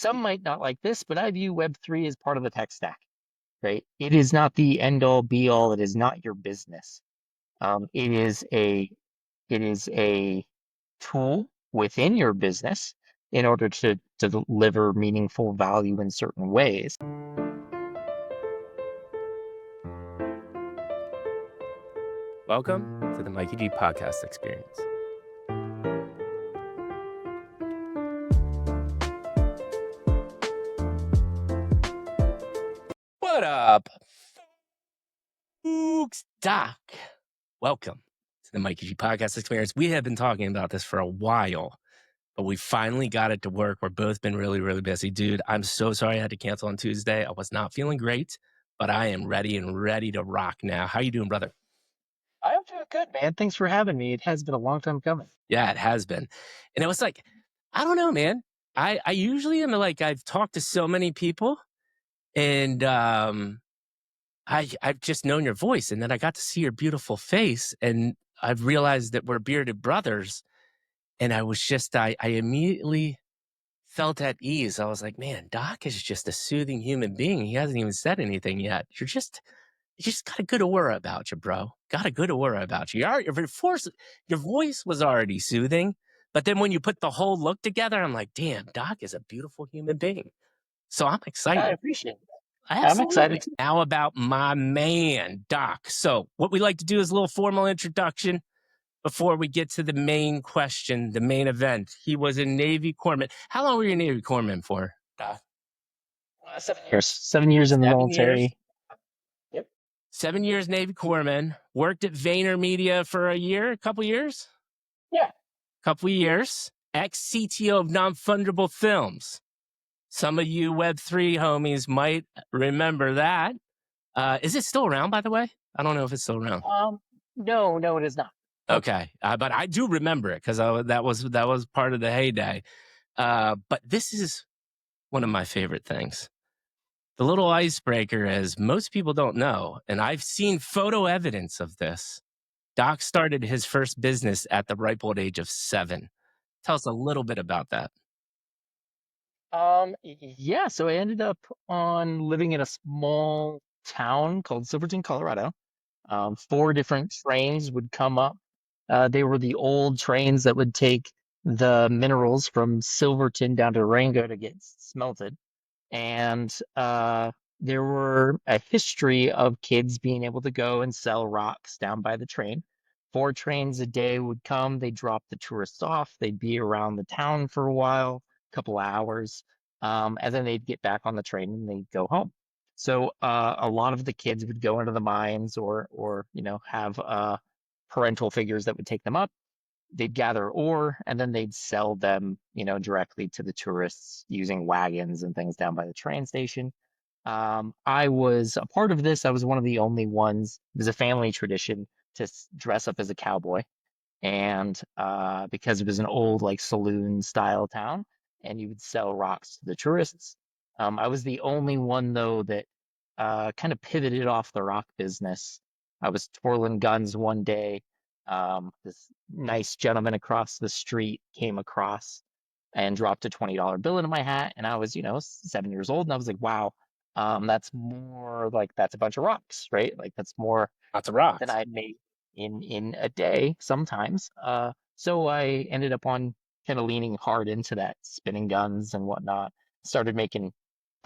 some might not like this, but I view Web3 as part of the tech stack, right? It is not the end all be all. It is not your business. It is a tool within your business in order to deliver meaningful value in certain ways. Welcome to the Mikey G podcast experience. What up, folks? Doc. Welcome to the Mikey G podcast experience. We have been talking about this for a while, but we finally got it to work. We're both been really, really busy. Dude, I'm so sorry I had to cancel on Tuesday. I was not feeling great, but I am ready to rock now. How you doing, brother? I'm doing good, man. Thanks for having me. It has been a long time coming. Yeah, it has been. And it was like, I don't know, man. I usually am like, I've talked to so many people and I've just known your voice. And then I got to see your beautiful face and I've realized that we're bearded brothers. And I was just, I immediately felt at ease. I was like, man, Doc is just a soothing human being. He hasn't even said anything yet. You just got a good aura about you, bro. Got a good aura about you. Your voice was already soothing, but then when you put the whole look together, I'm like, damn, Doc is a beautiful human being. So I'm I excited. appreciate it. I'm Absolutely. excited too. Now about my man, Doc. So what we like to do is a little formal introduction before we get to the main question, the main event. He was a Navy corpsman. How long were you a Navy corpsman for, Doc? 7 years. 7 years in the 7 years. military. Yep. 7 years Navy corpsman. Worked at VaynerMedia for a couple years? Yeah. Couple years. Ex-CTO of Non-Fungible Films. Some of you Web3 homies might remember that. Is it still around, by the way? I don't know if it's still around. No, it is not. Okay, but I do remember it because that was part of the heyday. But this is one of my favorite things. The little icebreaker is most people don't know, and I've seen photo evidence of this. Doc started his first business at the ripe old age of 7. Tell us a little bit about that. Yeah, so I ended up on living in a small town called Silverton, Colorado. 4 different trains would come up. They were the old trains that would take the minerals from Silverton down to Durango to get smelted. And there were a history of kids being able to go and sell rocks down by the train. 4 trains a day would come. They'd drop the tourists off. They'd be around the town for a while, a couple of hours, and then they'd get back on the train and they'd go home. So a lot of the kids would go into the mines or have parental figures that would take them up. They'd gather ore and then they'd sell them, directly to the tourists using wagons and things down by the train station. I was a part of this. I was one of the only ones. It was a family tradition to dress up as a cowboy, and because it was an old like saloon style town, and you would sell rocks to the tourists. I was the only one though that kind of pivoted off the rock business. I was twirling guns one day. This nice gentleman across the street came across and dropped a $20 bill into my hat. And I was, 7 years old. And I was like, wow, that's a bunch of rocks, right? Like that's more Lots of rocks. than I make in a day sometimes. So I ended up on kind of leaning hard into that, spinning guns and whatnot. Started making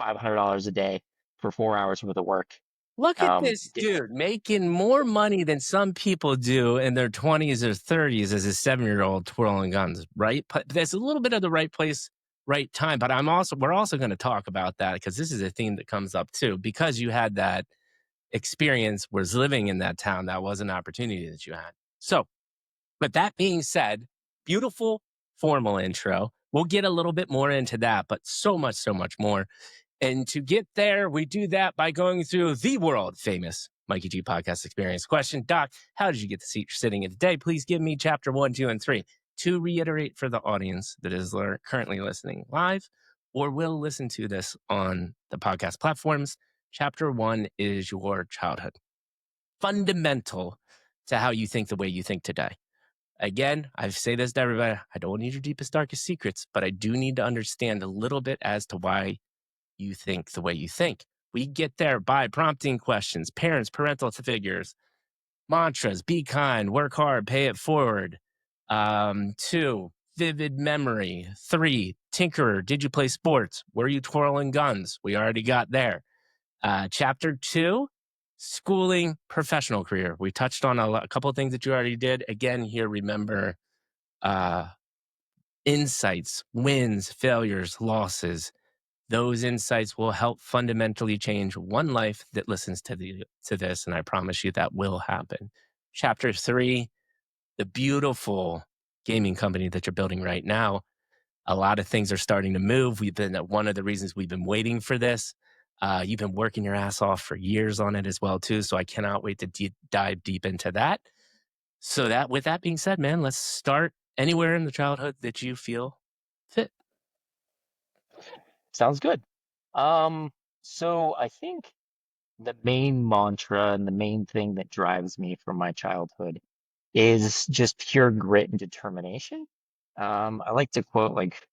$500 a day for 4 hours worth of work. Look at this dude making more money than some people do in their 20s or 30s as a 7-year-old twirling guns, right? But there's a little bit of the right place, right time. But we're also going to talk about that because this is a theme that comes up too, because you had that experience was living in that town. That was an opportunity that you had. So, but that being said, beautiful formal intro. We'll get a little bit more into that, but so much more. And to get there, we do that by going through the world famous Mikey G podcast experience. Question, Doc, how did you get the seat you're sitting in today? Please give me chapter 1, 2, and 3. To reiterate for the audience that is currently listening live or will listen to this on the podcast platforms, chapter 1 is your childhood. Fundamental to how you think the way you think today. Again, I say this to everybody. I don't need your deepest, darkest secrets, but I do need to understand a little bit as to why you think the way you think. We get there by prompting questions, parents, parental figures, mantras, be kind, work hard, pay it forward. Two, vivid memory. Three, tinkerer, did you play sports? Were you twirling guns? We already got there. Chapter two, schooling, professional career. We touched on a couple of things that you already did. Again, here, remember uh, insights, wins, failures, losses. Those insights will help fundamentally change one life that listens to this, and I promise you that will happen. Chapter three, the beautiful gaming company that you're building right now. A lot of things are starting to move. We've been one of the reasons we've been waiting for this. You've been working your ass off for years on it as well too. So I cannot wait to dive deep into that. So that, with that being said, man, let's start anywhere in the childhood that you feel fit. Sounds good. Um, so I think the main mantra and the main thing that drives me from my childhood is just pure grit and determination. I like to quote like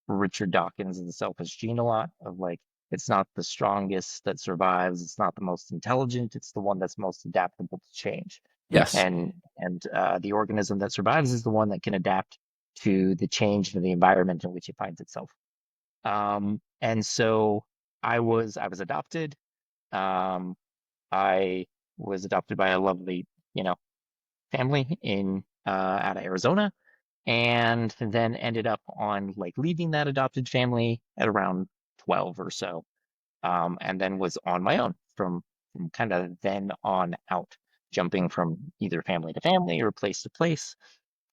Richard Dawkins in The Selfish Gene a lot of like, it's not the strongest that survives, it's not the most intelligent, it's the one that's most adaptable to change. Yes. And the organism that survives is the one that can adapt to the change in the environment in which it finds itself. And so I was adopted. Um, I was adopted by a lovely, you know, family in out of Arizona, and then ended up on like leaving that adopted family at around 12 or so. And then was on my own from kind of then on out, jumping from either family to family or place to place,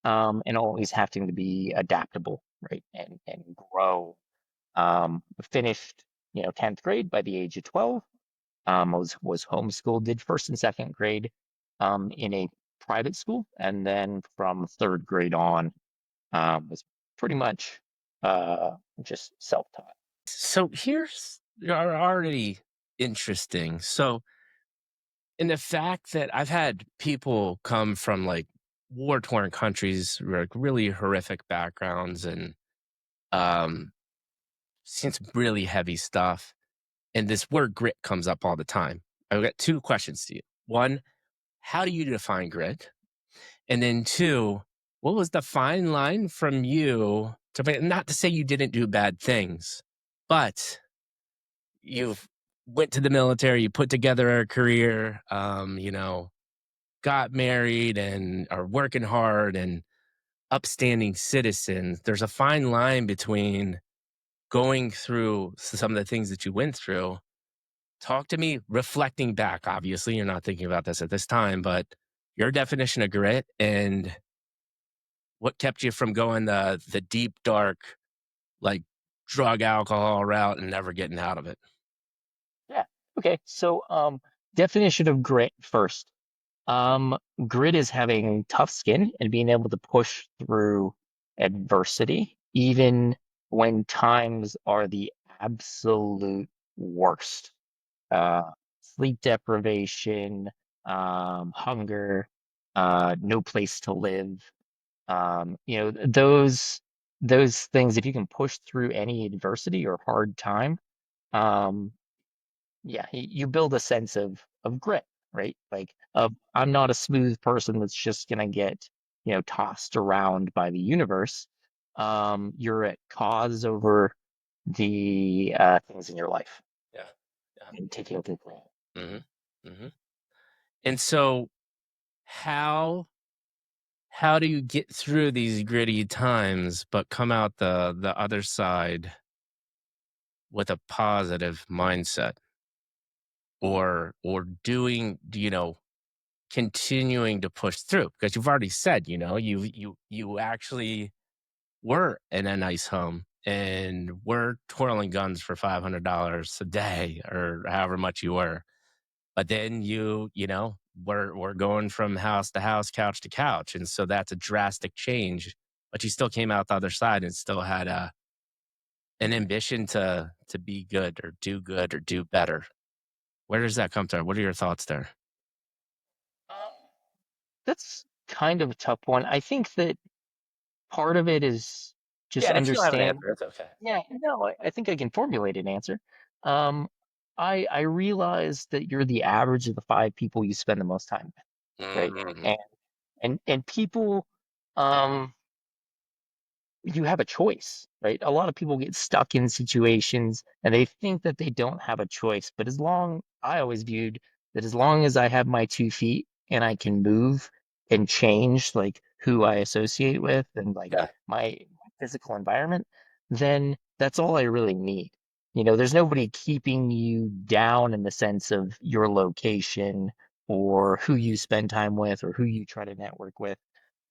and always having to be adaptable, right? And grow. Finished, 10th grade by the age of 12. Was homeschooled, did first and second grade in a private school, and then from third grade on was pretty much just self-taught. So here's already interesting. So, in the fact that I've had people come from like war torn countries, like really horrific backgrounds, and um, seen some really heavy stuff. And this word grit comes up all the time. I've got two questions to you. One, how do you define grit? And then two, what was the fine line from you to, not to say you didn't do bad things, but you've went to the military, you put together a career, got married and are working hard and upstanding citizens. There's a fine line between going through some of the things that you went through. Talk to me reflecting back. Obviously, you're not thinking about this at this time, but your definition of grit and what kept you from going the deep, dark, like drug alcohol route and never getting out of it. Yeah. Okay. So definition of grit first. Grit is having tough skin and being able to push through adversity, even when times are the absolute worst. Sleep deprivation, hunger, no place to live. Those things, if you can push through any adversity or hard time, um, yeah, you build a sense of grit, right? Like of I'm not a smooth person that's just gonna get, tossed around by the universe. You're at cause over the things in your life Yeah. Yeah. and taking control. Hmm. Hmm. And so how do you get through these gritty times but come out the other side with a positive mindset or doing, continuing to push through? Because you've already said, you actually were in a nice home and were twirling guns for $500 a day or however much you were. But then we're going from house to house, couch to couch. And so that's a drastic change. But you still came out the other side and still had an ambition to be good or do better. Where does that come from? What are your thoughts there? Um, that's kind of a tough one. I think that part of it is Yeah, just and if you don't have an understand. answer, it's okay. Yeah, no, I think I can formulate an answer. Um, I realize that you're the average of the five people you spend the most time with, right? Mhm. And people, um, you have a choice, right? A lot of people get stuck in situations and they think that they don't have a choice. But I always viewed that as long as I have my 2 feet and I can move and change like who I associate with and like Yeah, my physical environment, then that's all I really need. There's nobody keeping you down in the sense of your location or who you spend time with or who you try to network with.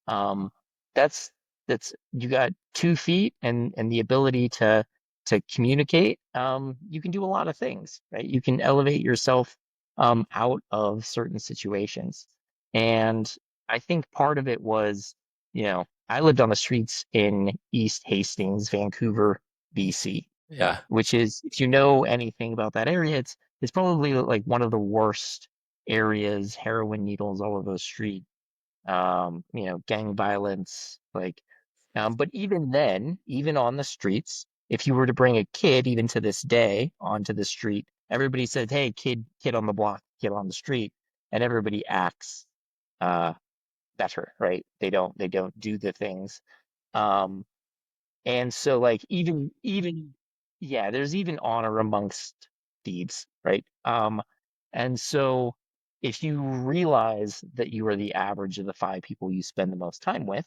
um, that's that's you got 2 feet and the ability to communicate. You can do a lot of things, right? You can elevate yourself out of certain situations. And I think part of it was, I lived on the streets in East Hastings, Vancouver, BC, yeah, which is, if you know anything about that area, it's probably like one of the worst areas, heroin needles all over the street, gang violence, like, but even then, even on the streets, if you were to bring a kid, even to this day, onto the street, everybody says, "Hey, kid on the block, kid on the street," and everybody acts uh, better, right? They don't do the things. Um, and so like even yeah, there's even honor amongst thieves, right? And so if you realize that you are the average of the five people you spend the most time with,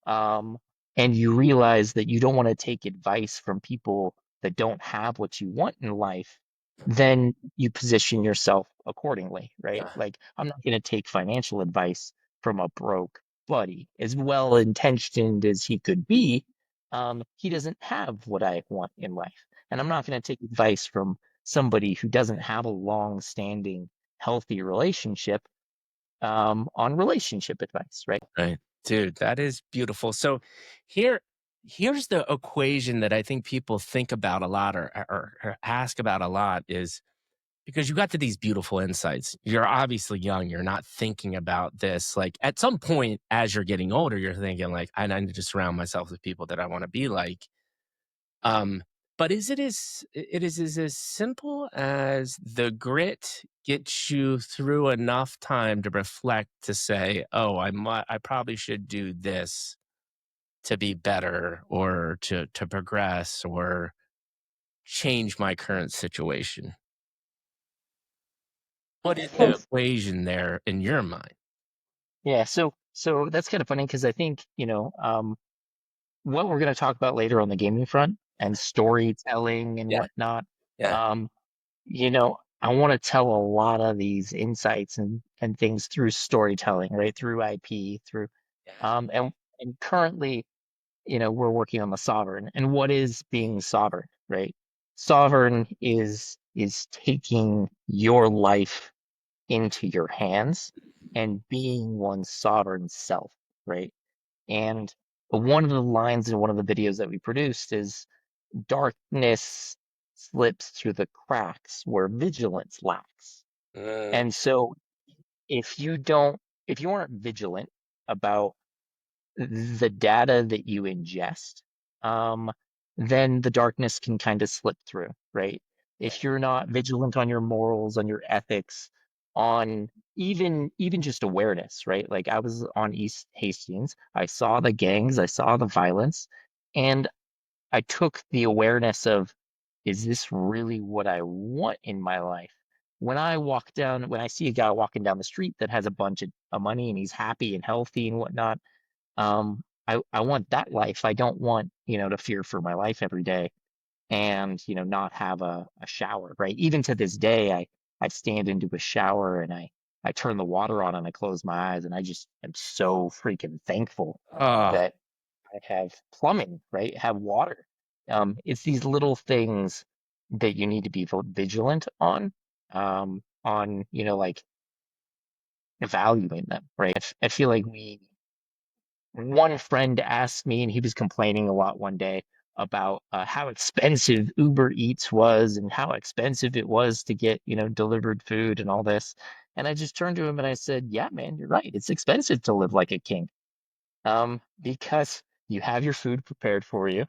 um, and you realize that you don't want to take advice from people that don't have what you want in life, then you position yourself accordingly, right? yeah, Like, I'm not going to take financial advice from a broke buddy, as well intentioned as he could be. He doesn't have what I want in life. And I'm not going to take advice from somebody who doesn't have a long-standing, healthy relationship on relationship advice, right? right. Dude, that is beautiful. So here here's the equation that I think people think about a lot or ask about a lot is because you got to these beautiful insights. You're obviously young. You're not thinking about this. Like at some point, as you're getting older, you're thinking like, I need to surround myself with people that I want to be like. Um, but is as simple as the grit gets you through enough time to reflect to say, oh, I probably should do this to be better or to progress or change my current situation. What is the Yes. equation there in your mind? Yeah, so that's kind of funny because I think, what we're going to talk about later on the gaming front and storytelling and Yeah, whatnot, yeah, um, I want to tell a lot of these insights and things through storytelling, right? Through IP, through yeah. and currently, we're working on the sovereign. And what is being sovereign, right? Sovereign is taking your life into your hands and being one's sovereign self, right? And one of the lines in one of the videos that we produced is darkness slips through the cracks where vigilance lacks. Mm, And so if you don't, if you aren't vigilant about the data that you ingest, um, then the darkness can kind of slip through, right? yeah, If you're not vigilant on your morals, on your ethics, on even just awareness, right? Like I was on East Hastings, I saw the gangs, I saw the violence, and I took the awareness of, is this really what I want in my life? When I see a guy walking down the street that has a bunch of money and he's happy and healthy and whatnot, I want that life. I don't want, to fear for my life every day and, not have a shower, right? Even to this day, I stand into a shower and I turn the water on and I close my eyes and I just am so freaking thankful oh, that I have plumbing, right? Have water. It's these little things that you need to be vigilant on, like evaluating them, right? I feel like one friend asked me, and he was complaining a lot one day about how expensive Uber Eats was and how expensive it was to get, delivered food and all this. And I just turned to him and I said, "Yeah, man, you're right. It's expensive to live like a king. Because you have your food prepared for you.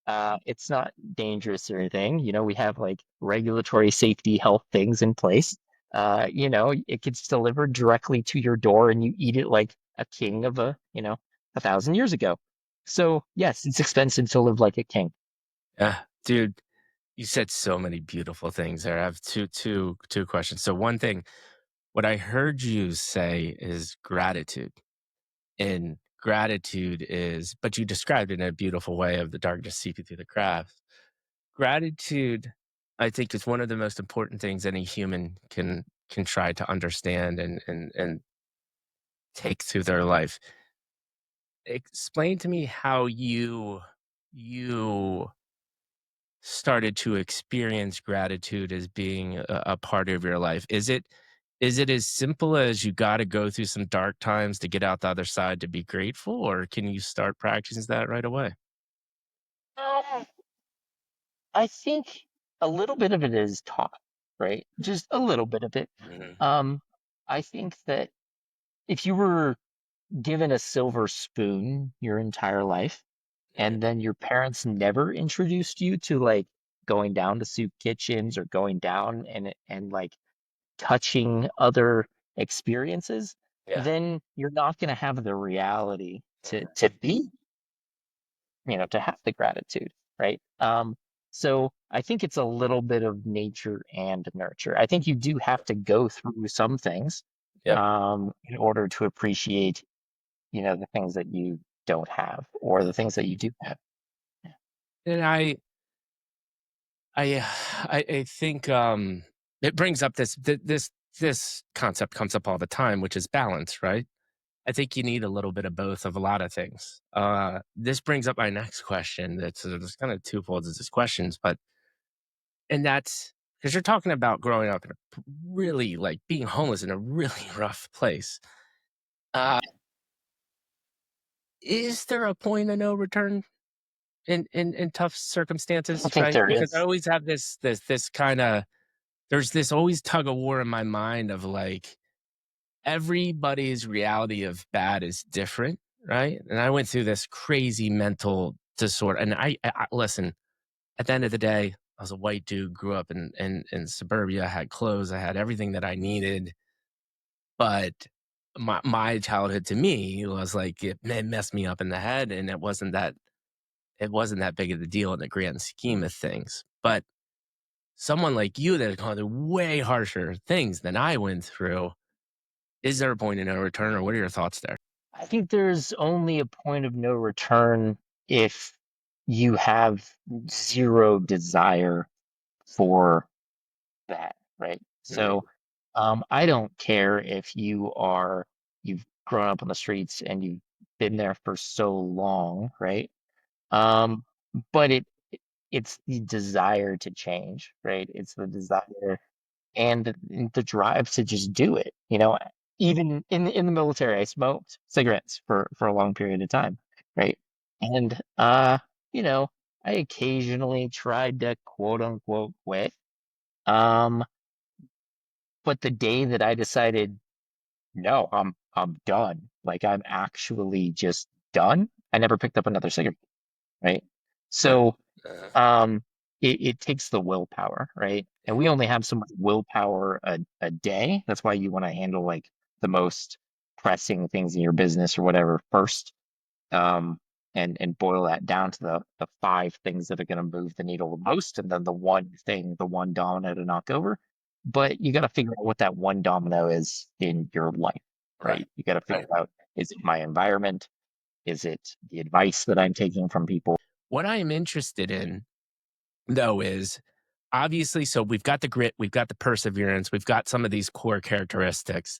It's not dangerous or anything. We have like regulatory safety health things in place. It gets delivered directly to your door and you eat it like a king of 1,000 years ago. So yes, it's expensive to live like a king. Yeah, dude, you said so many beautiful things there. I have two questions. So one thing, what I heard you say is gratitude. And gratitude is, but you described it in a beautiful way of the darkness seeping through the cracks. Gratitude, I think, is one of the most important things any human can try to understand and take through their life. Explain to me how you started to experience gratitude as being a part of your life. Is it as simple as you got to go through some dark times to get out the other side to be grateful, or can you start practicing that right away? Um, I think a little bit of it is taught, right? Just a little bit of it. Mhm. Um, I think that if you were given a silver spoon your entire life, Mhm. and then your parents never introduced you to like going down to soup kitchens or going down and like touching other experiences, Yeah. then you're not going to have the reality to Mhm. to be, to have the gratitude, right? So I think it's a little bit of nature and nurture. I think you do have to go through some things Yep. in order to appreciate, the things that you don't have or the things that you do have. And I I think it brings up this concept comes up all the time, which is balance, right? I think you need a little bit of both of a lot of things. This brings up my next question. That's there's kind of twofold as this questions, but and that's because you're talking about growing up in a really like being homeless in a really rough place. Uh, is there a point of no return in tough I circumstances, think right? there Because I is. always have this kind of there's this always tug of war in my mind of like everybody's reality of bad is different, right? And I went through this crazy mental disorder. And I listen, at the end of the day, I was a white dude, grew up in suburbia, I had clothes, I had everything that I needed. But my childhood to me was like it messed me up in the head, and it wasn't that big of a deal in the grand scheme of things. But someone like you that had gone through way harsher things than I went through, is there a point of no return, or what are your thoughts there? I think there's only a point of no return if you have zero desire for that, right? Mhm. So, I don't care if you've grown up on the streets and you've been there for so long, right? Um, but it's the desire to change, right? It's the desire and the drive to just do it. Even in the military, I smoked cigarettes for a long period of time, right? And you know, I occasionally tried to quote unquote quit. Um, but the day that I decided, no, I'm done. Like I'm actually just done. I never picked up another cigarette, right? Uh, So uh, um it takes the willpower, right? And we only have so much willpower a day. That's why you want to handle like the most pressing things in your business or whatever first, um and boil that down to the five things that are going to move the needle the most, and then the one thing, the one domino to knock over. But you got to figure out what that one domino is in your life, right, right? You got to figure right. out, is it my environment? Is it the advice that I'm taking from people? What I am interested in, though, is obviously so we've got the grit, we've got the perseverance, we've got some of these core characteristics.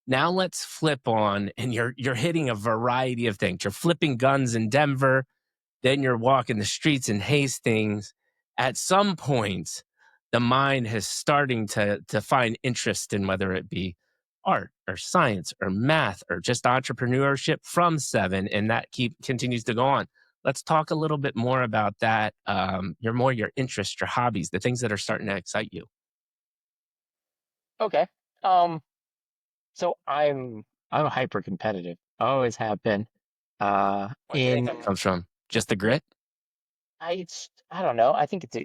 Now let's flip on, and you're hitting a variety of things. You're flipping guns in Denver, then you're walking the streets in Hastings. At some point, the mind is starting to find interest in whether it be art or science or math or just entrepreneurship from seven, and that continues to go on. Let's talk a little bit more about that. Your interests, your hobbies, the things that are starting to excite you. Okay. So I'm hyper competitive. Always have been. Where do you think In that comes from? Just the grit? I don't know. I think it's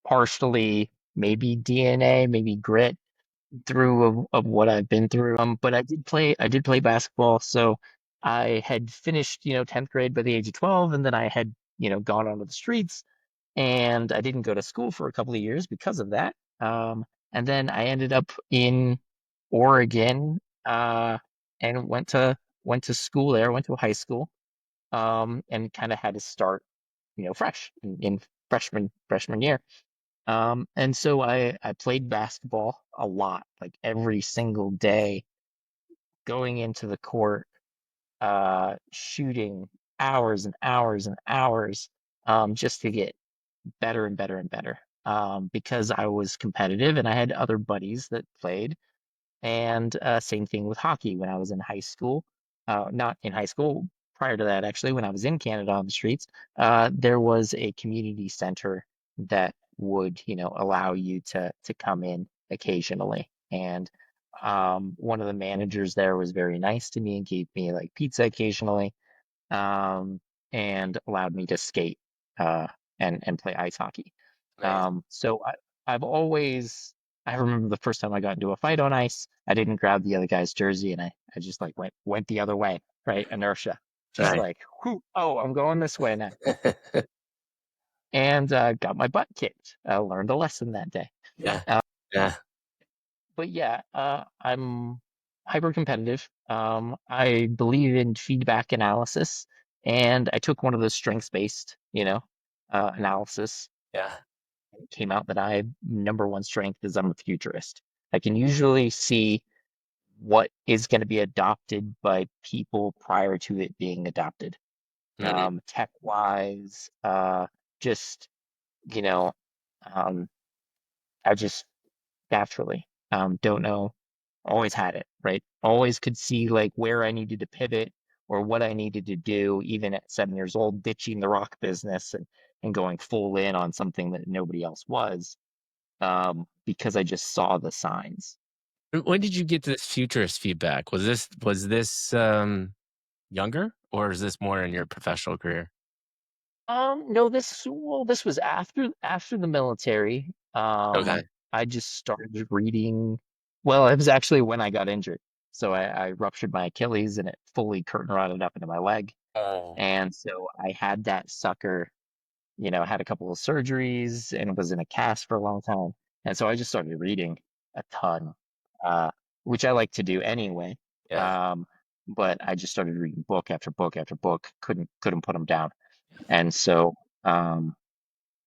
partially maybe DNA, maybe grit through of what I've been through. But I did play basketball. So I had finished, 10th grade by the age of 12, and then I had, gone onto the streets, and I didn't go to school for a couple of years because of that. And then I ended up in Oregon, and went to school there, went to high school, and kind of had to start, fresh in freshman year. And so I played basketball a lot, like every single day, going into the court, shooting hours and hours and hours, just to get better and better and better. Because I was competitive and I had other buddies that played. And same thing with hockey when I was in high school. Not in high school, prior to that, actually, when I was in Canada on the streets, there was a community center that would, allow you to come in occasionally. And one of the managers there was very nice to me and gave me like pizza occasionally, um, and allowed me to skate, uh, and play ice hockey. Amazing. So I've always I remember the first time I got into a fight on ice, I didn't grab the other guy's jersey, and I just like went the other way, right? Inertia, just Right. like, whoo, oh, I'm going this way now, and got my butt kicked. Learned a lesson that day. Yeah. Uh, Yeah. but yeah, I'm hyper competitive. I believe in feedback analysis, and I took one of the strengths based, analysis. Yeah. It came out that I number one strength is I'm a futurist. I can usually see what is going to be adopted by people prior to it being adopted. Mhm. Tech wise, just you know, um, I just naturally don't know. Always had it, right? Always could see like where I needed to pivot or what I needed to do, even at 7 years old, ditching the rock business and going full in on something that nobody else was, because I just saw the signs. When did you get this futurist feedback? Was this younger, or is this more in your professional career? No, this was after the military. Okay. I just started reading. Well, it was actually when I got injured. So I ruptured my Achilles and it fully curtain rotted up into my leg. Oh. And so I had that sucker, had a couple of surgeries and was in a cast for a long time. And so I just started reading a ton, uh, which I like to do anyway. Yeah. Um, but I just started reading book after book after book, couldn't put them down. And so, um,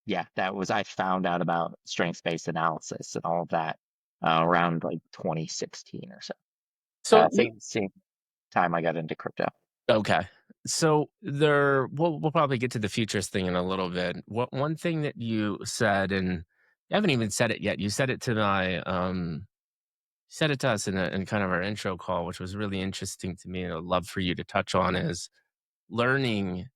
yeah, I found out about strengths-based analysis and all of that, around like 2016 or so. So Same time I got into crypto. okay. So we'll probably get to the futures thing in a little bit. What one thing that you said, and you haven't even said it yet. You said it to said it to us in kind of our intro call, which was really interesting to me, and I'd love for you to touch on is learning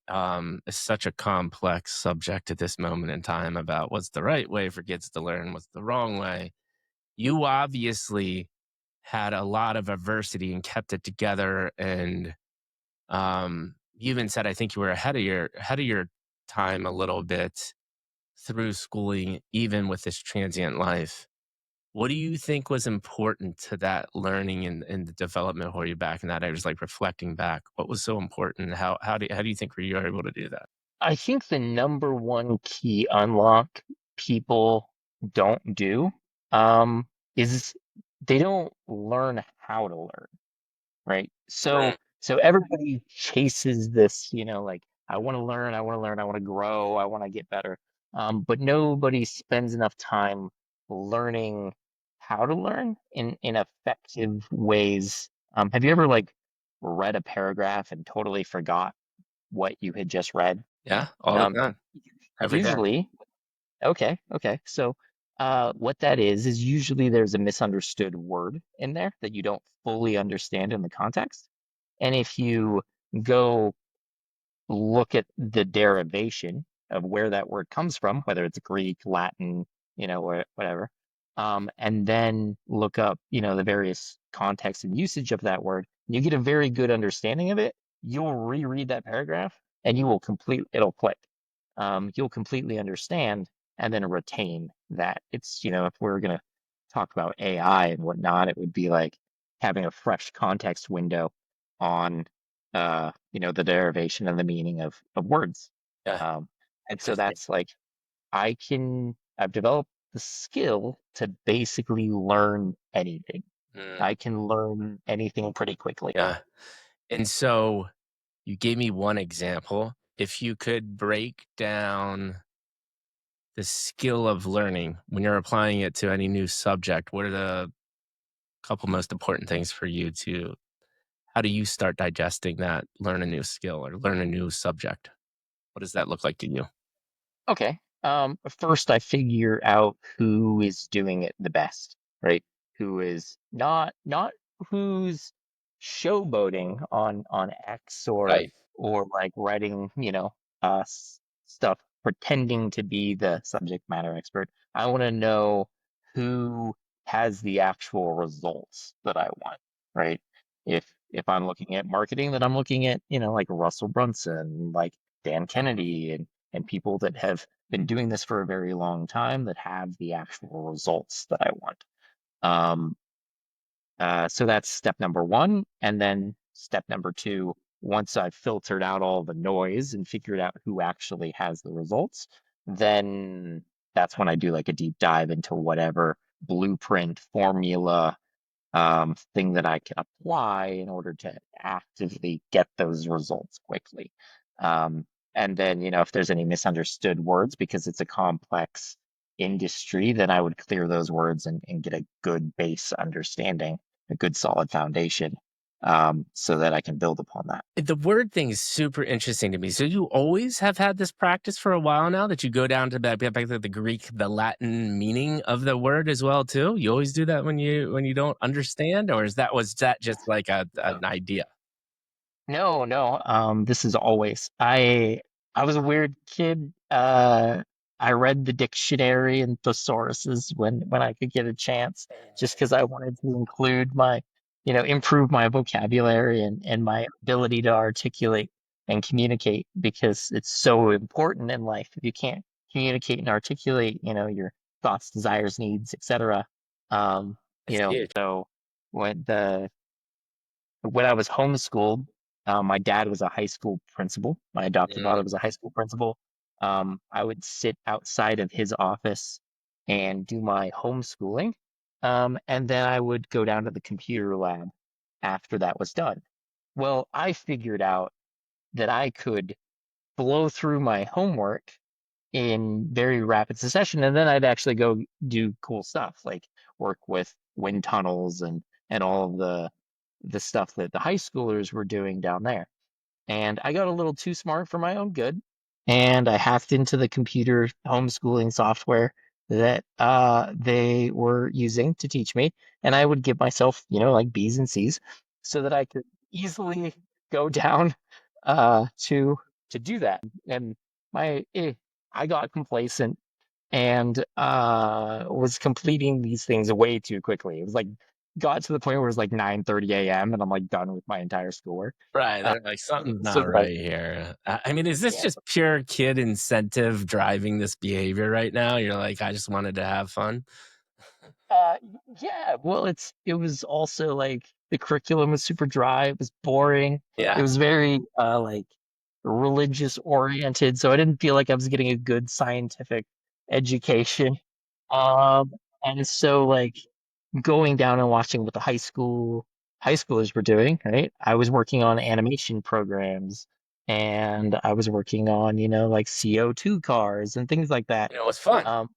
is such a complex subject at this moment in time about what's the right way for kids to learn, what's the wrong way. You obviously had a lot of adversity and kept it together, and you even said I think you were ahead of your time a little bit through schooling, even with this transient life. What do you think was important to that learning and the development for you back in that? I was like reflecting back. What was so important? How do you think you were able to do that? I think the number one key unlock people don't do, is they don't learn how to learn. Right? So Right. so everybody chases this, like I want to learn, I want to learn, I want to grow, I want to get better. But nobody spends enough time learning how to learn in effective ways. Have you ever like read a paragraph and totally forgot what you had just read? Yeah, all the Um, time, every day. usually, okay, okay. So what that is usually there's a misunderstood word in there that you don't fully understand in the context. And if you go look at the derivation of where that word comes from, whether it's Greek, Latin, or whatever, and then look up, the various context and usage of that word, you get a very good understanding of it, you'll reread that paragraph and it'll click. You'll completely understand and then retain that. It's, if we're going to talk about AI and whatnot, it would be like having a fresh context window on, the derivation and the meaning of words. Yeah. Um, and so Interesting. that's like, I've developed the skill to basically learn anything. Mm, I can learn anything pretty quickly. yeah. And so you gave me one example. If you could break down the skill of learning when you're applying it to any new subject, what are the couple most important things for you to how do you start digesting that, learn a new skill or learn a new subject? What does that look like to you? Okay. First I figure out who is doing it the best, right? Who is not who's showboating on X Right. or like writing, stuff pretending to be the subject matter expert. I want to know who has the actual results that I want, right? If I'm looking at marketing, then I'm looking at, like Russell Brunson, like Dan Kennedy and people that have been doing this for a very long time that have the actual results that I want. Um, so that's step number one. And then step number two, once I've filtered out all the noise and figured out who actually has the results, then that's when I do like a deep dive into whatever blueprint, formula, thing that I can apply in order to actively get those results quickly. Um, and then, if there's any misunderstood words, because it's a complex industry, then I would clear those words and get a good base understanding, a good solid foundation, so that I can build upon that. The word thing is super interesting to me. So you always have had this practice for a while now that you go down to back to the Greek, the Latin meaning of the word as well too. You always do that when you don't understand, or was that just like an idea? No, no. This is always. I was a weird kid. I read the dictionary and thesauruses when I could get a chance, just because I wanted to include improve my vocabulary and my ability to articulate and communicate because it's so important in life. If you can't communicate and articulate, your thoughts, desires, needs, etc. It's huge. So when I was homeschooled, my dad was a high school principal. My adopted Mm, father was a high school principal. I would sit outside of his office and do my homeschooling. And then I would go down to the computer lab after that was done. Well, I figured out that I could blow through my homework in very rapid succession, and then I'd actually go do cool stuff like work with wind tunnels and all of the stuff that the high schoolers were doing down there. And I got a little too smart for my own good, and I hacked into the computer homeschooling software that they were using to teach me, and I would give myself, like B's and C's, so that I could easily go down to do that. And my I got complacent and was completing these things way too quickly. It was like got to the point where it was like 9:30 a.m. and I'm like done with my entire schoolwork. right. Uh, They're like something's so not that I right here. I mean, is this yeah, just pure kid incentive driving this behavior right now? You're like, I just wanted to have fun. uh, yeah. Well, it was also like the curriculum was super dry. It was boring. It Yeah. was very like religious oriented, so I didn't feel like I was getting a good scientific education. Um, and so like going down and watching what the high schoolers were doing, right? I was working on animation programs and I was working on, like CO2 cars and things like that. It was fun. Um,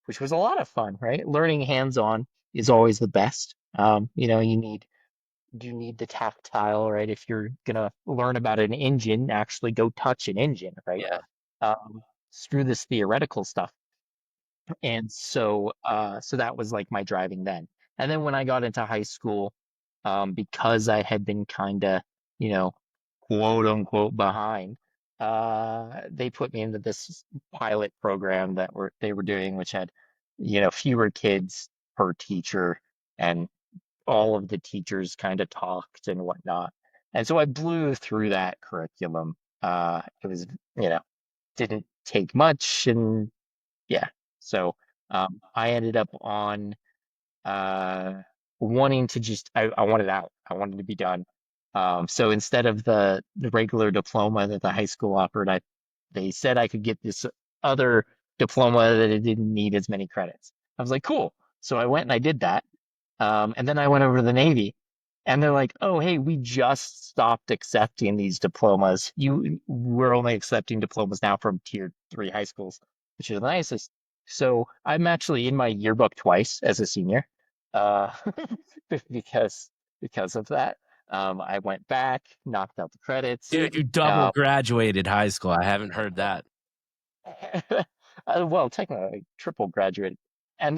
which was a lot of fun, right? Learning hands-on is always the best. You need the tactile, right? If you're gonna learn about an engine, actually go touch an engine, right? Yeah. Um, Screw this theoretical stuff. And so that was like my driving then. And then when I got into high school, because I had been kind of, you know, quote unquote behind, they put me into this pilot program that they were doing, which had, fewer kids per teacher and all of the teachers kind of talked and whatnot. And so I blew through that curriculum. It was, you know, didn't take much, and yeah. So I ended up on uh, wanting to just I wanted out. I wanted to be done. So instead of the regular diploma that the high school offered, they said I could get this other diploma that it didn't need as many credits. I was like, cool. So I went and I did that. And then I went over to the Navy, and they're like, "Oh, hey, we just stopped accepting these diplomas. We're only accepting diplomas now from tier 3 high schools, which is the nicest." So I'm actually in my yearbook twice as a senior, uh, because because of that. I went back, knocked out the credits. Dude, you double Uh, graduated high school. I haven't heard that. well, technically, I triple graduated, and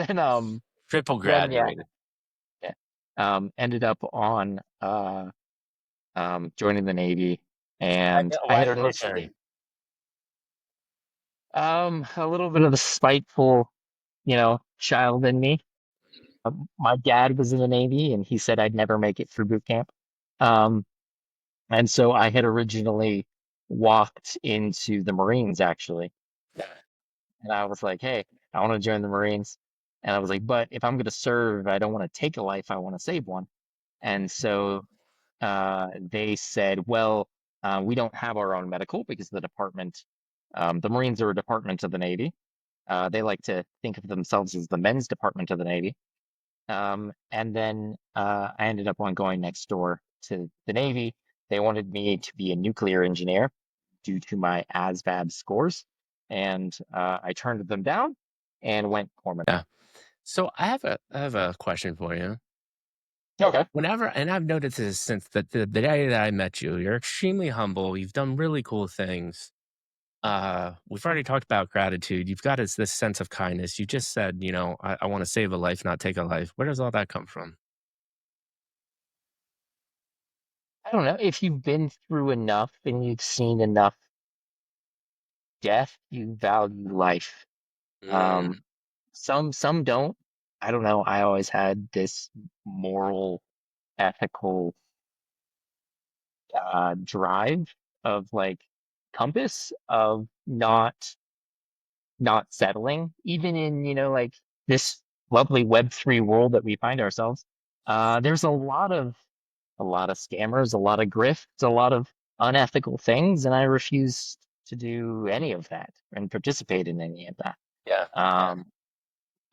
Triple then yeah, graduated. yeah. Ended up on joining the Navy, and I Why had military? initially a little bit of the spiteful, child in me. My dad was in the Navy, and he said I'd never make it through boot camp. Um, and so I had originally walked into the Marines actually, and I was like, hey, I want to join the Marines. And I was like, but if I'm going to serve, I don't want to take a life, I want to save one. And so they said, well, we don't have our own medical because the department, the Marines are a department of the Navy. They like to think of themselves as the men's department of the Navy. And then I ended up on going next door to the Navy. They wanted me to be a nuclear engineer due to my ASVAB scores. And I turned them down and went corpsman. Yeah. So I have a question for you. Okay. Whenever, and I've noticed this since the day that I met you, you're extremely humble. You've done really cool things. We've already talked about gratitude. You've got this sense of kindness. You just said, I want to save a life, not take a life. Where does all that come from? I don't know. If you've been through enough and you've seen enough death, you value life. Mm, Um, some don't. I don't know. I always had this moral, ethical drive of like compass of not settling, even in, like this lovely Web3 world that we find ourselves. There's a lot of scammers, a lot of grifts, a lot of unethical things, and I refuse to do any of that and participate in any of that. yeah. Um,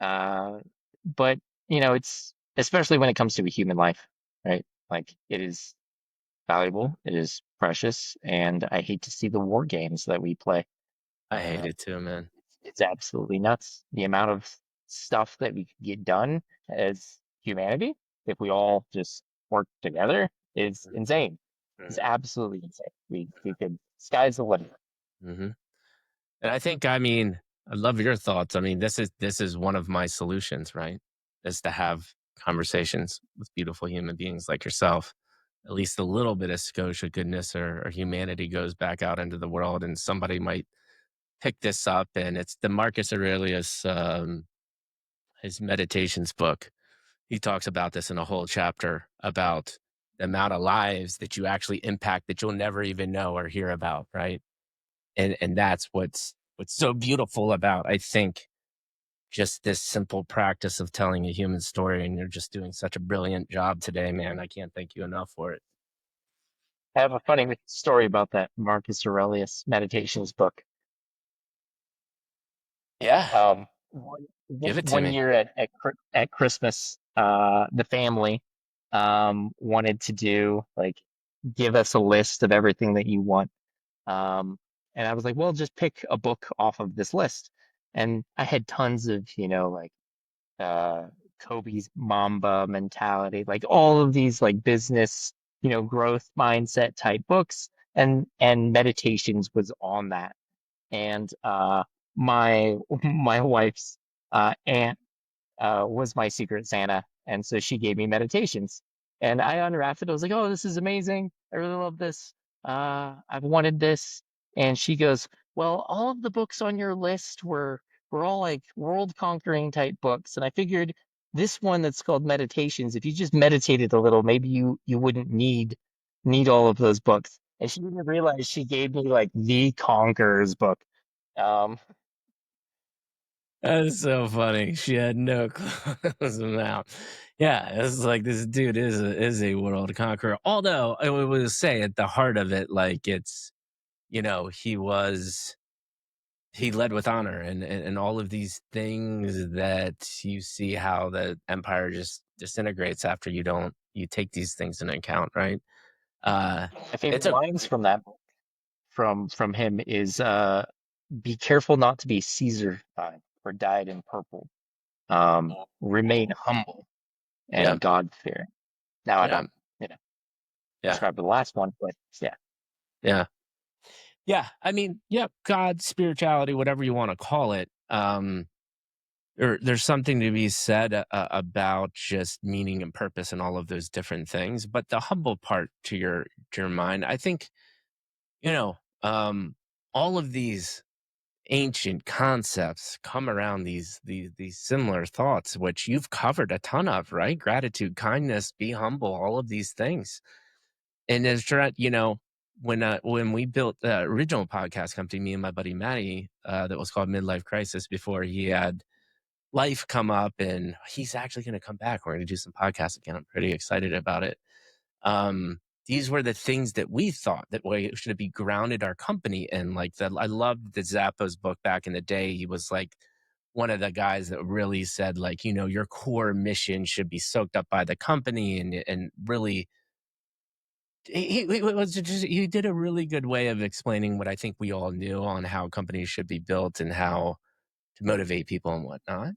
uh, but it's especially when it comes to a human life, right? Like it is valuable, it is precious, and I hate to see the war games that we play. I hate Uh, it too, man. it's absolutely nuts. The amount of stuff that we could get done as humanity if we all just work together is insane. It's absolutely insane. We could sky's the limit. Mm-hmm. And I think, I mean, I love your thoughts. I mean, this is one of my solutions, right? Is to have conversations with beautiful human beings like yourself. At least a little bit of Scotia goodness or humanity goes back out into the world, and somebody might pick this up. And it's the Marcus Aurelius, his meditations book. He talks about this in a whole chapter about the amount of lives that you actually impact that you'll never even know or hear about, right? And that's what's so beautiful about, I think, just this simple practice of telling a human story. And you're just doing such a brilliant job today, man. I can't thank you enough for it. I have a funny story about that Marcus Aurelius Meditations book. Yeah, One, give it to one me. year at Christmas, the family wanted to do like give us a list of everything that you want. Um, and I was like, well, just pick a book off of this list. And I had tons of, like uh, Kobe's Mamba mentality, like all of these like business, growth mindset type books, and meditations was on that. And my my wife's aunt was my secret Santa. And so she gave me meditations. And I unwrapped it. I was like, oh, this is amazing. I really love this. I've wanted this. And she goes, well, all of the books on your list were all like world conquering type books. And I figured this one that's called Meditations, if you just meditated a little, maybe you wouldn't need all of those books. And she didn't realize she gave me like the Conqueror's book. Um, That's so funny. She had no clue about. Yeah, it's like this dude is a world conqueror. Although I would say at the heart of it, like it's he led with honor and all of these things that you see how the empire just disintegrates after you take these things into account, right? Uh, my it's favorite a lines from that book from him is be careful not to be Caesar-fied or dyed in purple. Remain humble yeah, and God-fearing. Now I yeah, don't, you know, yeah, prescribe the last one, but yeah. yeah. Yeah, I mean, yeah, God, spirituality, whatever you want to call it. There's something to be said about just meaning and purpose and all of those different things. But the humble part to your mind, I think, you know, all of these ancient concepts come around these similar thoughts, which you've covered a ton of, right? Gratitude, kindness, be humble, all of these things. And as when we built the original podcast company, me and my buddy Matty, that was called Midlife Crisis, before he had life come up, and he's actually going to come back. We're going to do some podcasts again. I'm pretty excited about it. These were the things that we thought that we should be grounded our company in. Like that, I loved the Zappos book back in the day. He was like one of the guys that really said, like, your core mission should be soaked up by the company, and really he did a really good way of explaining what I think we all knew on how companies should be built and how to motivate people and whatnot.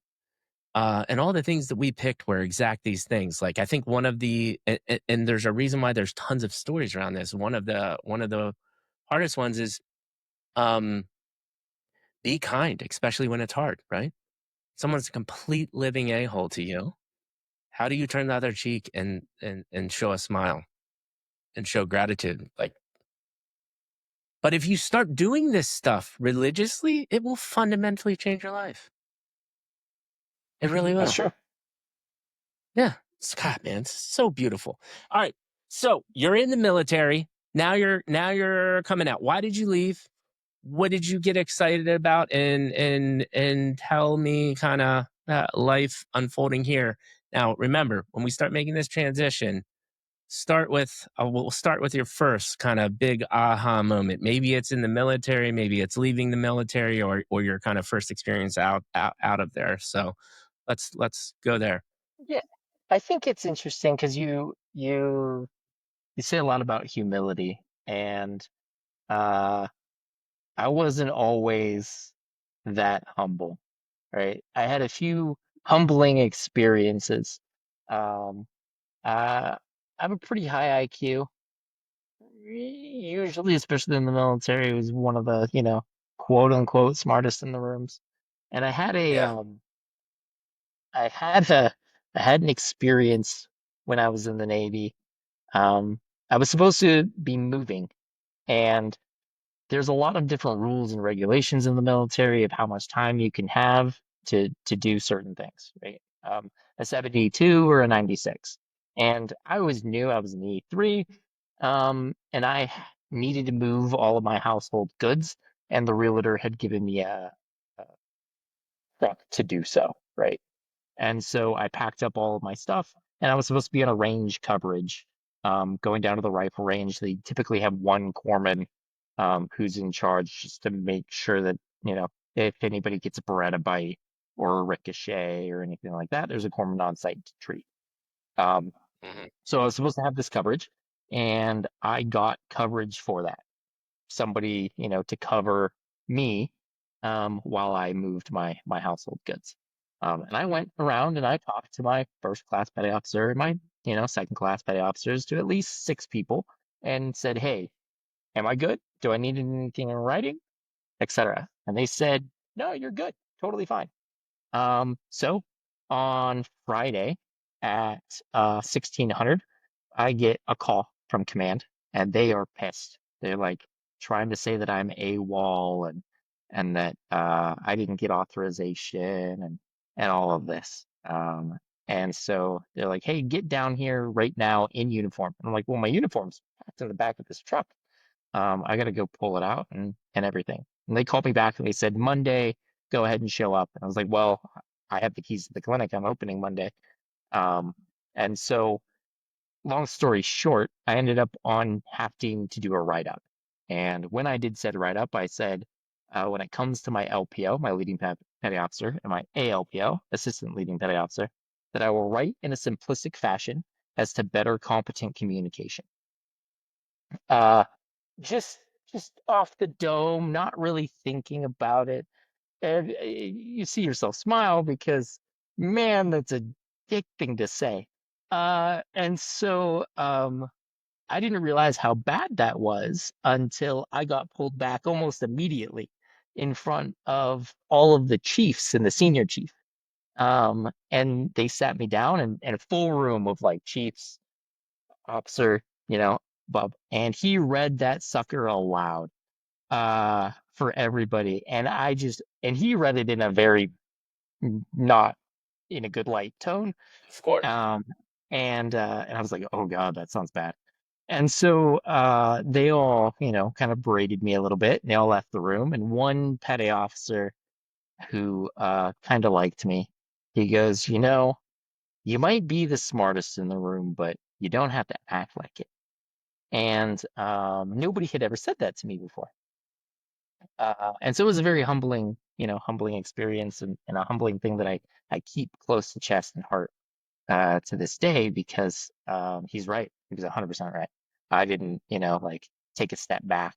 And all the things that we picked were exact these things. Like I think one of the and there's a reason why there's tons of stories around this. One of the hardest ones is um, be kind, especially when it's hard. Right? Someone's a complete living a hole to you. How do you turn the other cheek and show a smile and show gratitude? Like, but if you start doing this stuff religiously, it will fundamentally change your life. It really That's will. true. Yeah. God, man, it's so beautiful. All right. So you're in the military. Now you're coming out. Why did you leave? What did you get excited about? And tell me kind of life unfolding here. Now, remember, when we start making this transition, we'll start with your first kind of big aha moment. Maybe it's in the military, maybe it's leaving the military, or your kind of first experience out of there. So let's go there. Yeah. I think it's interesting because you say a lot about humility, and uh I wasn't always that humble, right? I had a few humbling experiences. Um, I have a pretty high IQ. Usually, especially in the military, was one of the, quote unquote smartest in the rooms. And Yeah. I had a, I had an experience when I was in the Navy. Um, I was supposed to be moving, and there's a lot of different rules and regulations in the military of how much time you can have to do certain things, right? A 72 or a 96. And I was new, I was in the E3, and needed to move all of my household goods, and the realtor had given me a truck to do so, right? And so I packed up all of my stuff, and I was supposed to be on a range coverage, going down to the rifle range. They typically have one corpsman, who's in charge just to make sure that, if anybody gets a Beretta bite or a ricochet or anything like that, there's a corpsman on site to treat. Um, Mhm. so I was supposed to have this coverage, and I got coverage for that. Somebody, to cover me, while I moved my household goods. And I went around and I talked to my first class petty officer and my, second class petty officers, to at least six people, and said, "Hey, am I good? Do I need anything in writing, etc." And they said, "No, you're good. Totally fine." So on Friday at 1600, I get a call from command, and they are pissed. They're like trying to say that I'm AWOL, and that I didn't get authorization, and all of this. And so they're like, "Hey, get down here right now in uniform." And I'm like, "Well, my uniform's packed in the back of this truck. I got to go pull it out and everything." And they called me back and they said, "Monday, go ahead and show up." And I was like, "Well, I have the keys to the clinic. I'm opening Monday." Um, and so long story short, I ended up on having to do a write-up. And when I did said write-up, I said, when it comes to my LPO, my leading petty officer, and my ALPO, assistant leading petty officer, that I will write in a simplistic fashion as to better competent communication. Uh, just just off the dome, not really thinking about it. And you see yourself smile because, man, that's a dick thing to say. And so I didn't realize how bad that was until I got pulled back almost immediately in front of all of the chiefs and the senior chief. And they sat me down in a full room of like chiefs, officer, you know, Bob, and he read that sucker aloud for everybody. And he read it in a very not in a good light tone. Of course. Um, and I was like, oh God, that sounds bad. And so they all, kind of berated me a little bit, and they all left the room. And one petty officer who kind of liked me, he goes, you might be the smartest in the room, but you don't have to act like it. And nobody had ever said that to me before. And so it was a very humbling, humbling experience and a humbling thing that I keep close to chest and heart to this day because he's right. He was 100% right. I didn't, like take a step back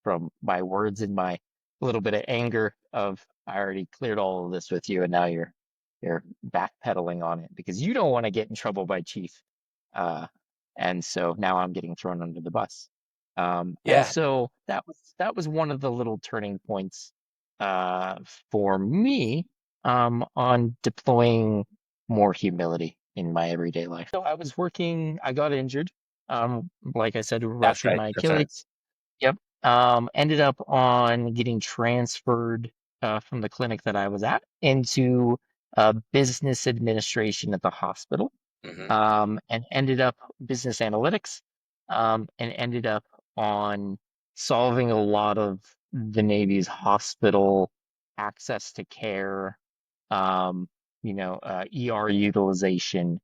from my words and my little bit of anger of I already cleared all of this with you and now you're backpedaling on it because you don't want to get in trouble by chief. Uh, and so now I'm getting thrown under the bus. And Yeah, so that was one of the little turning points uh, for me on deploying more humility in my everyday life. So I was working, I got injured. Like I said, that's ruptured right. my That's right. Achilles. Yep. Ended up on getting transferred from the clinic that I was at into business administration at the hospital, Hmm. and ended up business analytics, and ended up on solving a lot of the Navy's hospital access to care, ER utilization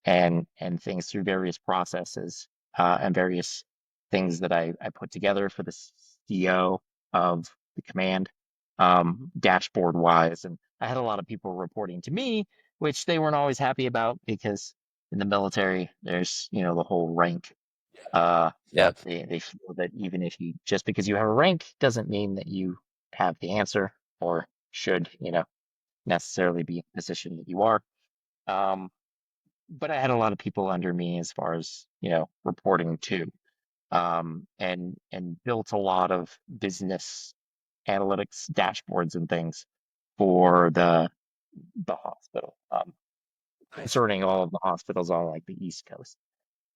and things through various processes and various things that I put together for the CEO of the command, dashboard wise. And I had a lot of people reporting to me, which they weren't always happy about because in the military, there's, the whole rank. Uh, Yep. they feel that even if you, just because you have a rank doesn't mean that you have the answer or should, necessarily be in the position that you are. Um, but I had a lot of people under me as far as, reporting too, and built a lot of business analytics dashboards and things for the hospital, Nice. concerning all of the hospitals on like the East Coast.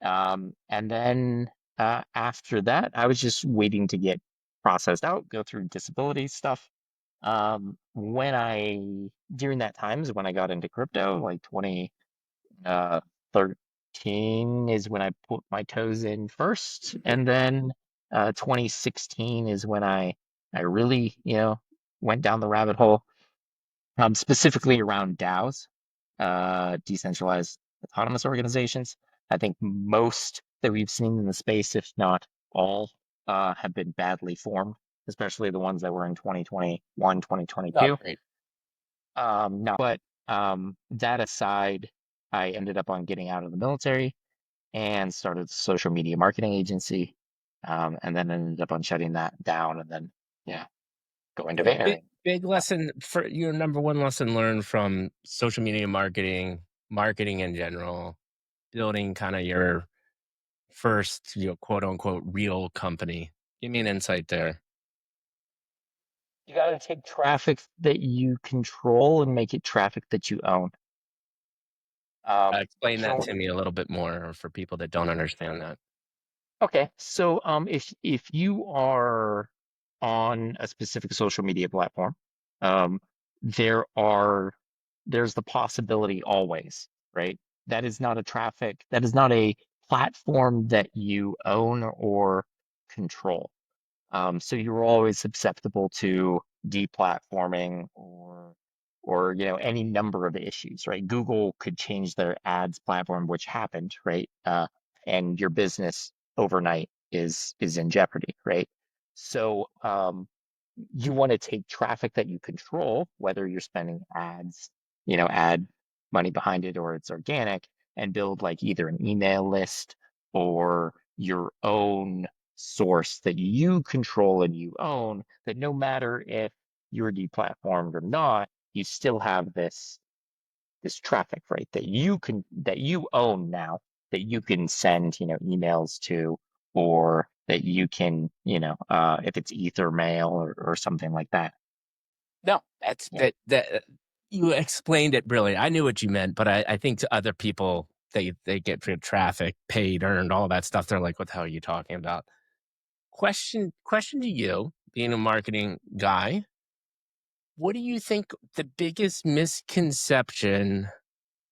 And then after that, I was just waiting to get processed out, go through disability stuff. During that time is when I got into crypto, like 2013 is when I put my toes in first, Mhm. and then 2016 is when I really, went down the rabbit hole, specifically around DAOs, decentralized autonomous organizations. I think most that we've seen in the space, if not all, have been badly formed, especially the ones that were in 2021, Not 2022. great. No, but that aside, I ended up on getting out of the military and started a social media marketing agency, and then ended up on shutting that down, and then yeah, going to Yeah, big Vayner. big lesson for your number one lesson learned from social media marketing, marketing in general, building kind of your first, quote unquote real company. Give me an insight there. You got to take traffic that you control and make it traffic that you own. Explain that So to me a little bit more for people that don't understand that. okay, so if you are on a specific social media platform, um, there are there's the possibility always, right? That is not a traffic, that is not a platform that you own or control. So you're always susceptible to deplatforming or any number of issues, right? Google could change their ads platform, which happened, right? And your business overnight is in jeopardy, right? So you want to take traffic that you control, whether you're spending ads, ad money behind it or it's organic, and build like either an email list or your own source that you control and you own, that no matter if you're deplatformed or not, you still have this traffic, right? That you own now, that you can send, emails to, or that you can, if it's ether mail or something like that. No, that's Yeah. that you explained it brilliant. I knew what you meant, but I think to other people, they get for traffic, paid, earned, all that stuff. They're like, "What the hell are you talking about?" Question to you, being a marketing guy, what do you think the biggest misconception?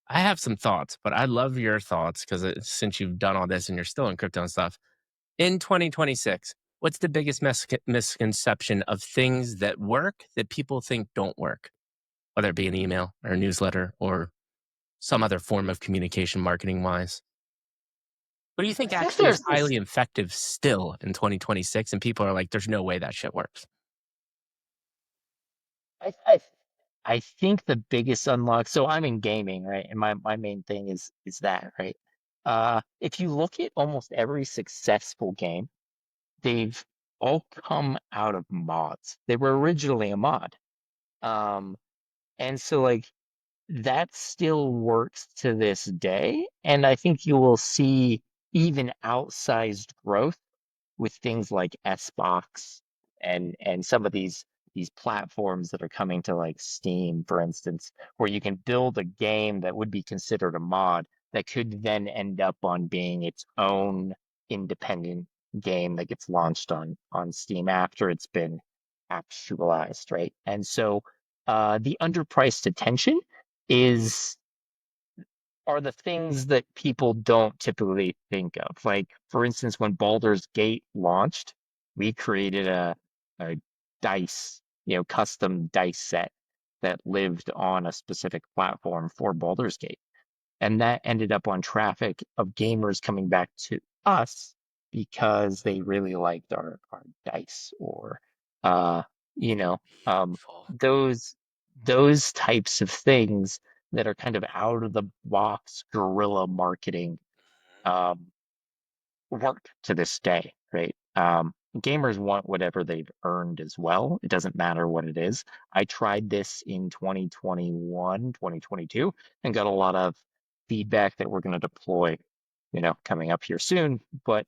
I have some thoughts, but I love your thoughts because since you've done all this and you're still in crypto and stuff in 2026, what's the biggest misconception of things that work that people think don't work? Whether it be an email or a newsletter or some other form of communication marketing wise. What do you I think think actually is there's this. highly effective still in 2026? And people are like, there's no way that shit works. I, I I think the biggest unlock. So I'm in gaming, right? And my main thing is that, right? If you look at almost every successful game, they've all come out of mods. They were originally a mod. Um, and so like that still works to this day. And I think you will see even outsized growth with things like Xbox and some of these platforms that are coming to like Steam, for instance, where you can build a game that would be considered a mod that could then end up on being its own independent game that gets launched on Steam after it's been actualized, right? And so the underpriced attention is are the things that people don't typically think of. Like, for instance, when Baldur's Gate launched, we created a dice, custom dice set that lived on a specific platform for Baldur's Gate. And that ended up on traffic of gamers coming back to us because they really liked our dice or, uh, you know, um, Beautiful. those types of things that are kind of out of the box guerrilla marketing um, work to this day, right? Gamers want whatever they've earned as well. It doesn't matter what it is. I tried this in 2021, 2022, and got a lot of feedback that we're going to deploy, coming up here soon. But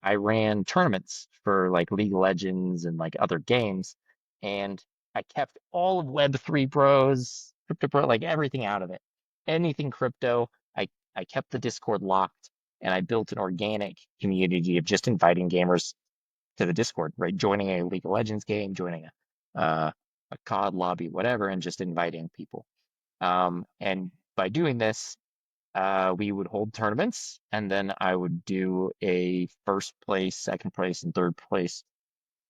I ran tournaments for like League of Legends and like other games, and I kept all of Web3 Bros, Crypto Bro, like everything out of it. Anything crypto, I kept the Discord locked, and I built an organic community of just inviting gamers to the Discord, right? Joining a League of Legends game, joining a COD lobby, whatever, and just inviting people. And by doing this, we would hold tournaments, and then I would do a first place, second place, and third place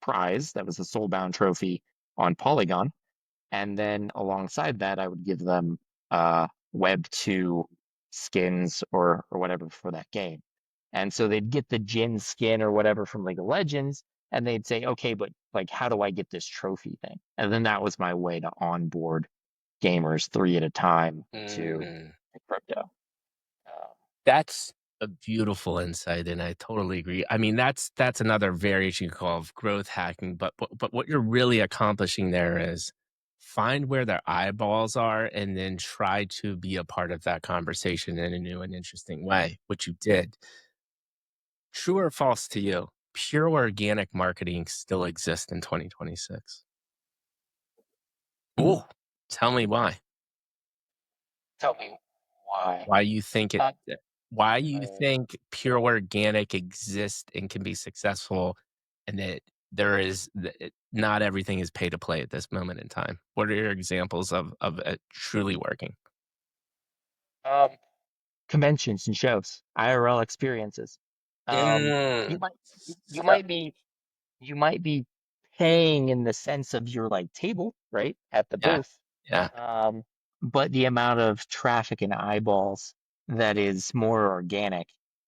prize. That was the Soulbound trophy on Polygon. And then alongside that, I would give them Web 2 skins or whatever for that game. And so they'd get the Jin skin or whatever from League of Legends, and they'd say, okay, but like, how do I get this trophy thing? And then that was my way to onboard gamers three at a time Mm. to crypto. Uh, That's a beautiful insight, and I totally agree. I mean, that's another variation you call of growth hacking, but what you're really accomplishing there is find where their eyeballs are and then try to be a part of that conversation in a new and interesting way, which you did. True or false to you? Pure organic marketing still exists in 2026. Oh, tell me why. Tell me why. Why you think it Uh, why you uh, think pure organic exists and can be successful, and that not everything is pay to play at this moment in time? What are your examples of it truly working? Um, Conventions and shows, IRL experiences. Um, you Mm. might you So, might be you might be paying in the sense of your like table, right, at the yeah, booth. yeah. Um, but the amount of traffic and eyeballs that is more organic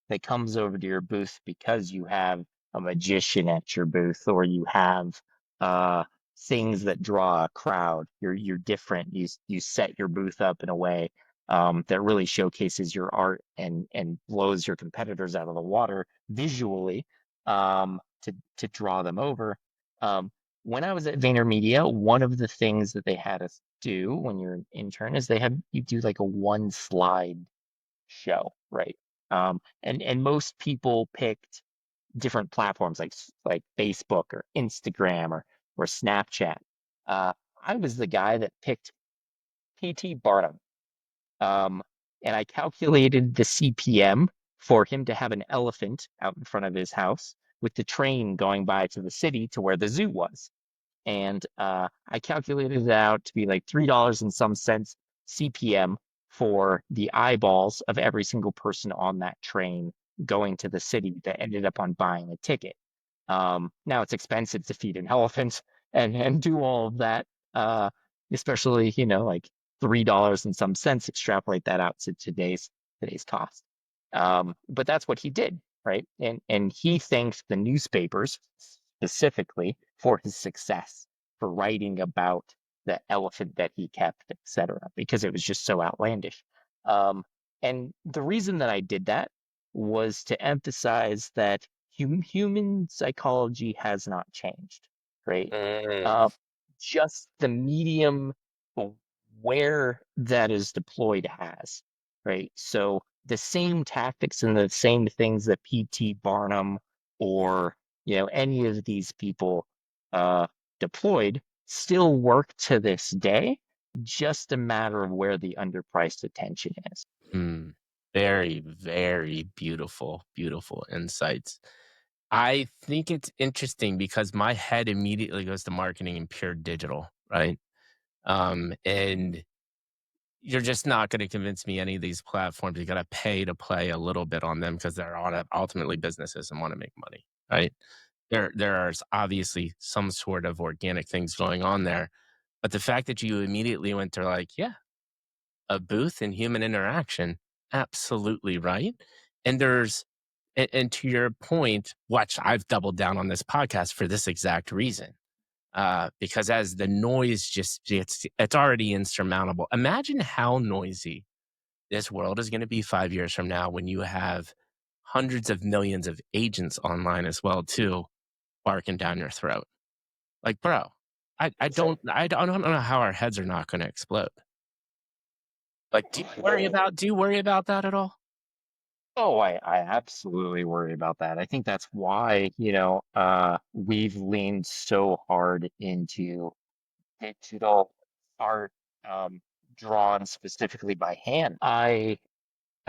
that comes over to your booth because you have a magician at your booth or you have uh things that draw a crowd. You're different. You set your booth up in a way that really showcases your art and blows your competitors out of the water visually to draw them over. Um, when I was at VaynerMedia, one of the things that they had us do when you're an intern is they have you do like a one slide show, right? And most people picked different platforms like Facebook or Instagram or Snapchat. Uh, I was the guy that picked PT Barnum, um, and I calculated the CPM for him to have an elephant out in front of his house with the train going by to the city to where the zoo was. And I calculated it out to be like $3 and some cents CPM for the eyeballs of every single person on that train going to the city that ended up on buying a ticket. Now it's expensive to feed an elephant and do all of that, uh, especially like $3 and some cents. Extrapolate that out to today's cost. But that's what he did, right? And he thanked the newspapers specifically for his success, for writing about the elephant that he kept, etc., because it was just so outlandish. Um, and the reason that I did that was to emphasize that human psychology has not changed, right? Mm. Uh, just the medium where that is deployed has, right? So the same tactics and the same things that PT Barnum or any of these people uh, deployed still work to this day. Just a matter of where the underpriced attention is. Mm. Very, very beautiful, beautiful insights. I think it's interesting because my head immediately goes to marketing and pure digital, right? And you're just not going to convince me any of these platforms. You got to pay to play a little bit on them because they're on ultimately businesses and want to make money, right? There are obviously some sort of organic things going on there, but the fact that you immediately went to like, yeah, a booth and human interaction, absolutely right. And and to your point, watch, I've doubled down on this podcast for this exact reason. Because as the noise it's already insurmountable. Imagine how noisy this world is going to be 5 years from now when you have hundreds of millions of agents online as well too, barking down your throat. Like, bro, I don't know how our heads are not going to explode. Like, do you worry about that at all? Oh, I absolutely worry about that. I think that's why, we've leaned so hard into digital art, um, drawn specifically by hand. I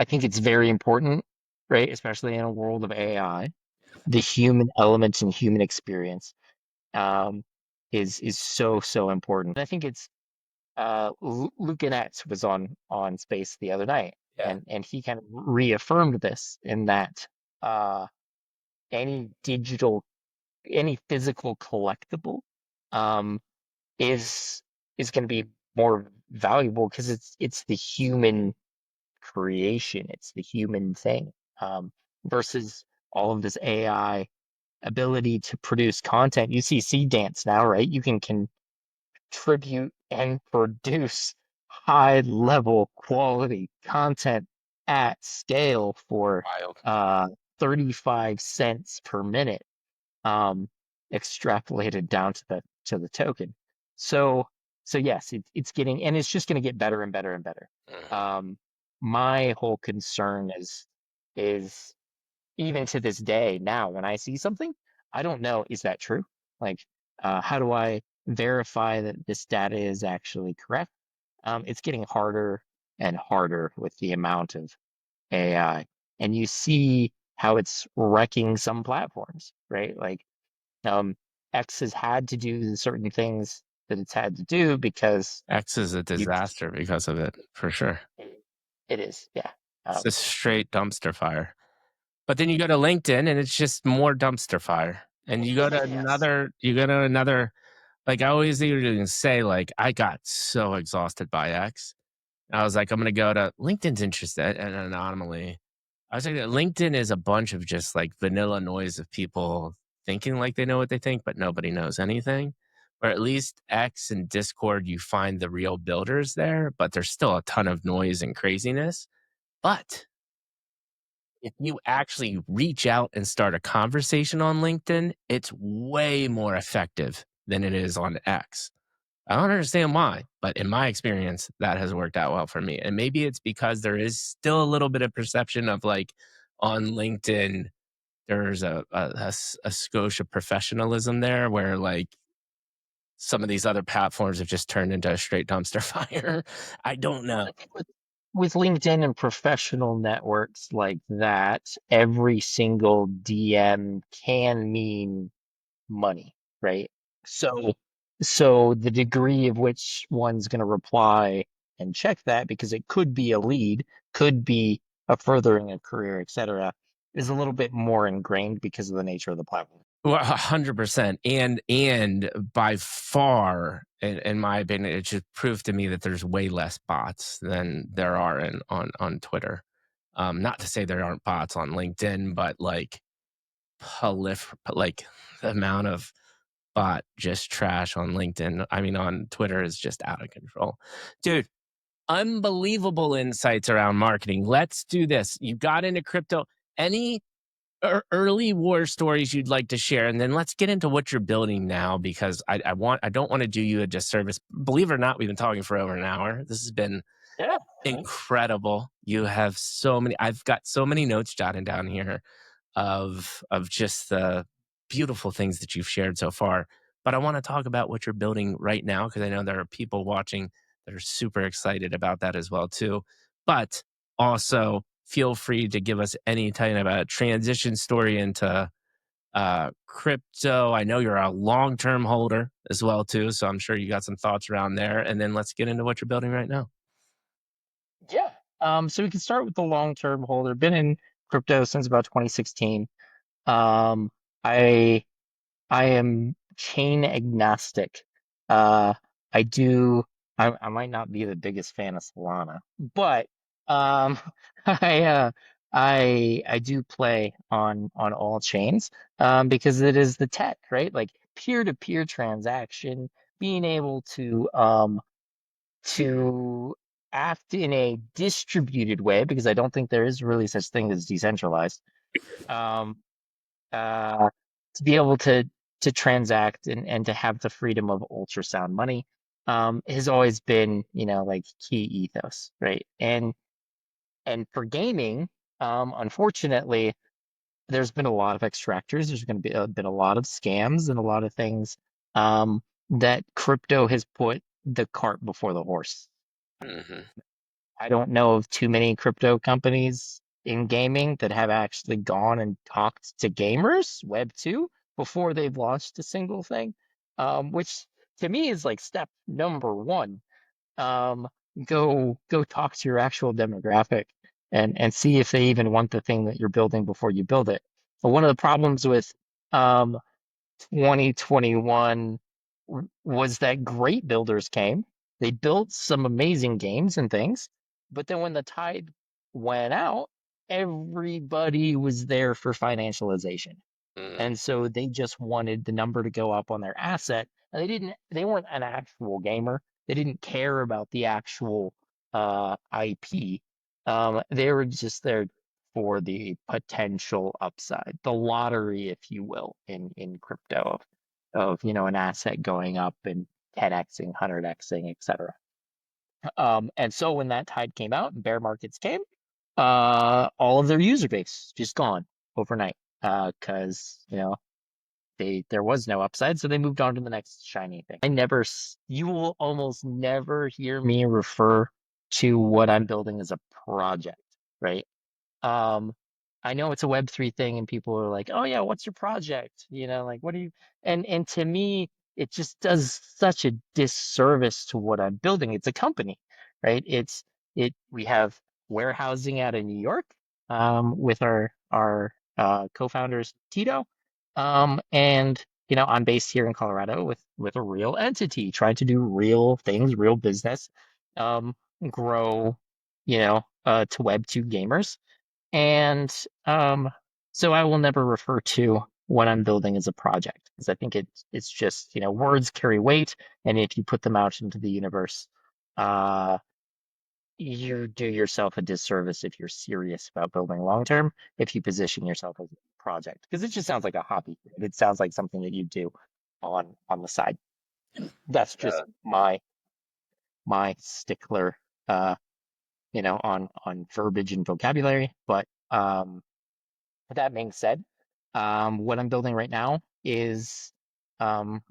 think it's very important, right? Especially in a world of AI, the human elements and human experience, um, is so important. I think it's Lucanette was on Space the other night, Yeah. and he kind of reaffirmed this in that uh, any digital, any physical collectible, um, is is going to be more valuable because it's the human creation, it's the human thing, versus all of this AI ability to produce content. You see Seed Dance now, right? You can contribute and produce high level quality content at scale for Wild. uh 35 cents per minute, um extrapolated down to the token. So yes, it's getting, and it's just going to get better and better and better. Mhm. um my whole concern is even to this day now, when I see something, I don't know, is that true? Like, how do I verify that this data is actually correct? It's getting harder and harder with the amount of AI. And you see how it's wrecking some platforms, right? Like, um, X has had to do certain things that it's had to do because X is a you disaster because of it, for sure. It is, yeah. It's Um, a straight dumpster fire. But then you go to LinkedIn and it's just more dumpster fire. And yes. you go to another, like I always even say, like, I got so exhausted by X. I was like, I'm gonna go to LinkedIn's interested an anomaly. I was like, LinkedIn is a bunch of just like vanilla noise of people thinking like they know what they think, but nobody knows anything. Or at least X and Discord, you find the real builders there, but there's still a ton of noise and craziness. But if you actually reach out and start a conversation on LinkedIn, it's way more effective than it is on X. I don't understand why, but in my experience, that has worked out well for me. And maybe it's because there is still a little bit of perception of like on LinkedIn, there's a skosh of professionalism there where like some of these other platforms have just turned into a straight dumpster fire. I don't Well, know. I think with LinkedIn and professional networks like that, every single DM can mean money, right? So so the degree of which one's going to reply and check that because it could be a lead, could be a furthering a career, etc., is a little bit more ingrained because of the nature of the platform. Well, 100%. And by far, in my opinion, it just proved to me that there's way less bots than there are on Twitter. Not to say there aren't bots on LinkedIn, but like like the amount of bot just trash on LinkedIn. I mean, on Twitter is just out of control. Dude, unbelievable insights around marketing. Let's do this. You got into crypto. Any early war stories you'd like to share, and then let's get into what you're building now because I don't want to do you a disservice. Believe it or not, we've been talking for over an hour. This has been Yeah. incredible. You have so many. I've got so many notes jotted down here of just the beautiful things that you've shared so far. But I want to talk about what you're building right now because I know there are people watching that are super excited about that as well too. But also feel free to give us any kind of a transition story into crypto. I know you're a long-term holder as well too, so I'm sure you got some thoughts around there. And then let's get into what you're building right now. Yeah. So we can start with the long-term holder. Been in crypto since about 2016. Um, I I am chain agnostic. Uh, I do. I might not be the biggest fan of Solana, but um, I I do play on all chains because it is the tech, right? Like peer-to-peer transaction, being able to act in a distributed way because I don't think there is really such thing as decentralized. Um, to be able to transact and to have the freedom of ultrasound money has always been, like key ethos, right? And for gaming, unfortunately, there's been a lot of extractors. There's going to be been a lot of scams and a lot of things that crypto has put the cart before the horse. Hmm. I don't know of too many crypto companies in gaming that have actually gone and talked to gamers, Web2, before they've launched a single thing, which to me is like step number one. Um, go talk to your actual demographic and see if they even want the thing that you're building before you build it. But one of the problems with um, 2021 was that great builders came. They built some amazing games and things, but then when the tide went out, everybody was there for financialization. Mm. And so they just wanted the number to go up on their asset. And they weren't an actual gamer. They didn't care about the actual IP. They were just there for the potential upside, the lottery, if you will, in crypto of an asset going up and 10xing, 100xing, etc. And so when that tide came out and bear markets came, all of their user base just gone overnight because there was no upside, so they moved on to the next shiny thing. You will almost never hear me refer to what I'm building as a project, right? Um, I know it's a Web3 thing, and people are like, "Oh yeah, what's your project?" Like, what do you? And to me, it just does such a disservice to what I'm building. It's a company, right? We have warehousing out of New York with our co-founders Tito. And I'm based here in Colorado with a real entity, trying to do real things, real business, um, grow, to Web2 gamers. And so I will never refer to what I'm building as a project because I think it's just, words carry weight, and if you put them out into the universe, uh, you do yourself a disservice if you're serious about building long term, if you position yourself as a project, because it just sounds like a hobby. It sounds like something that you do on the side. That's just my stickler, uh, on verbiage and vocabulary. But with that being said, what I'm building right now is Realm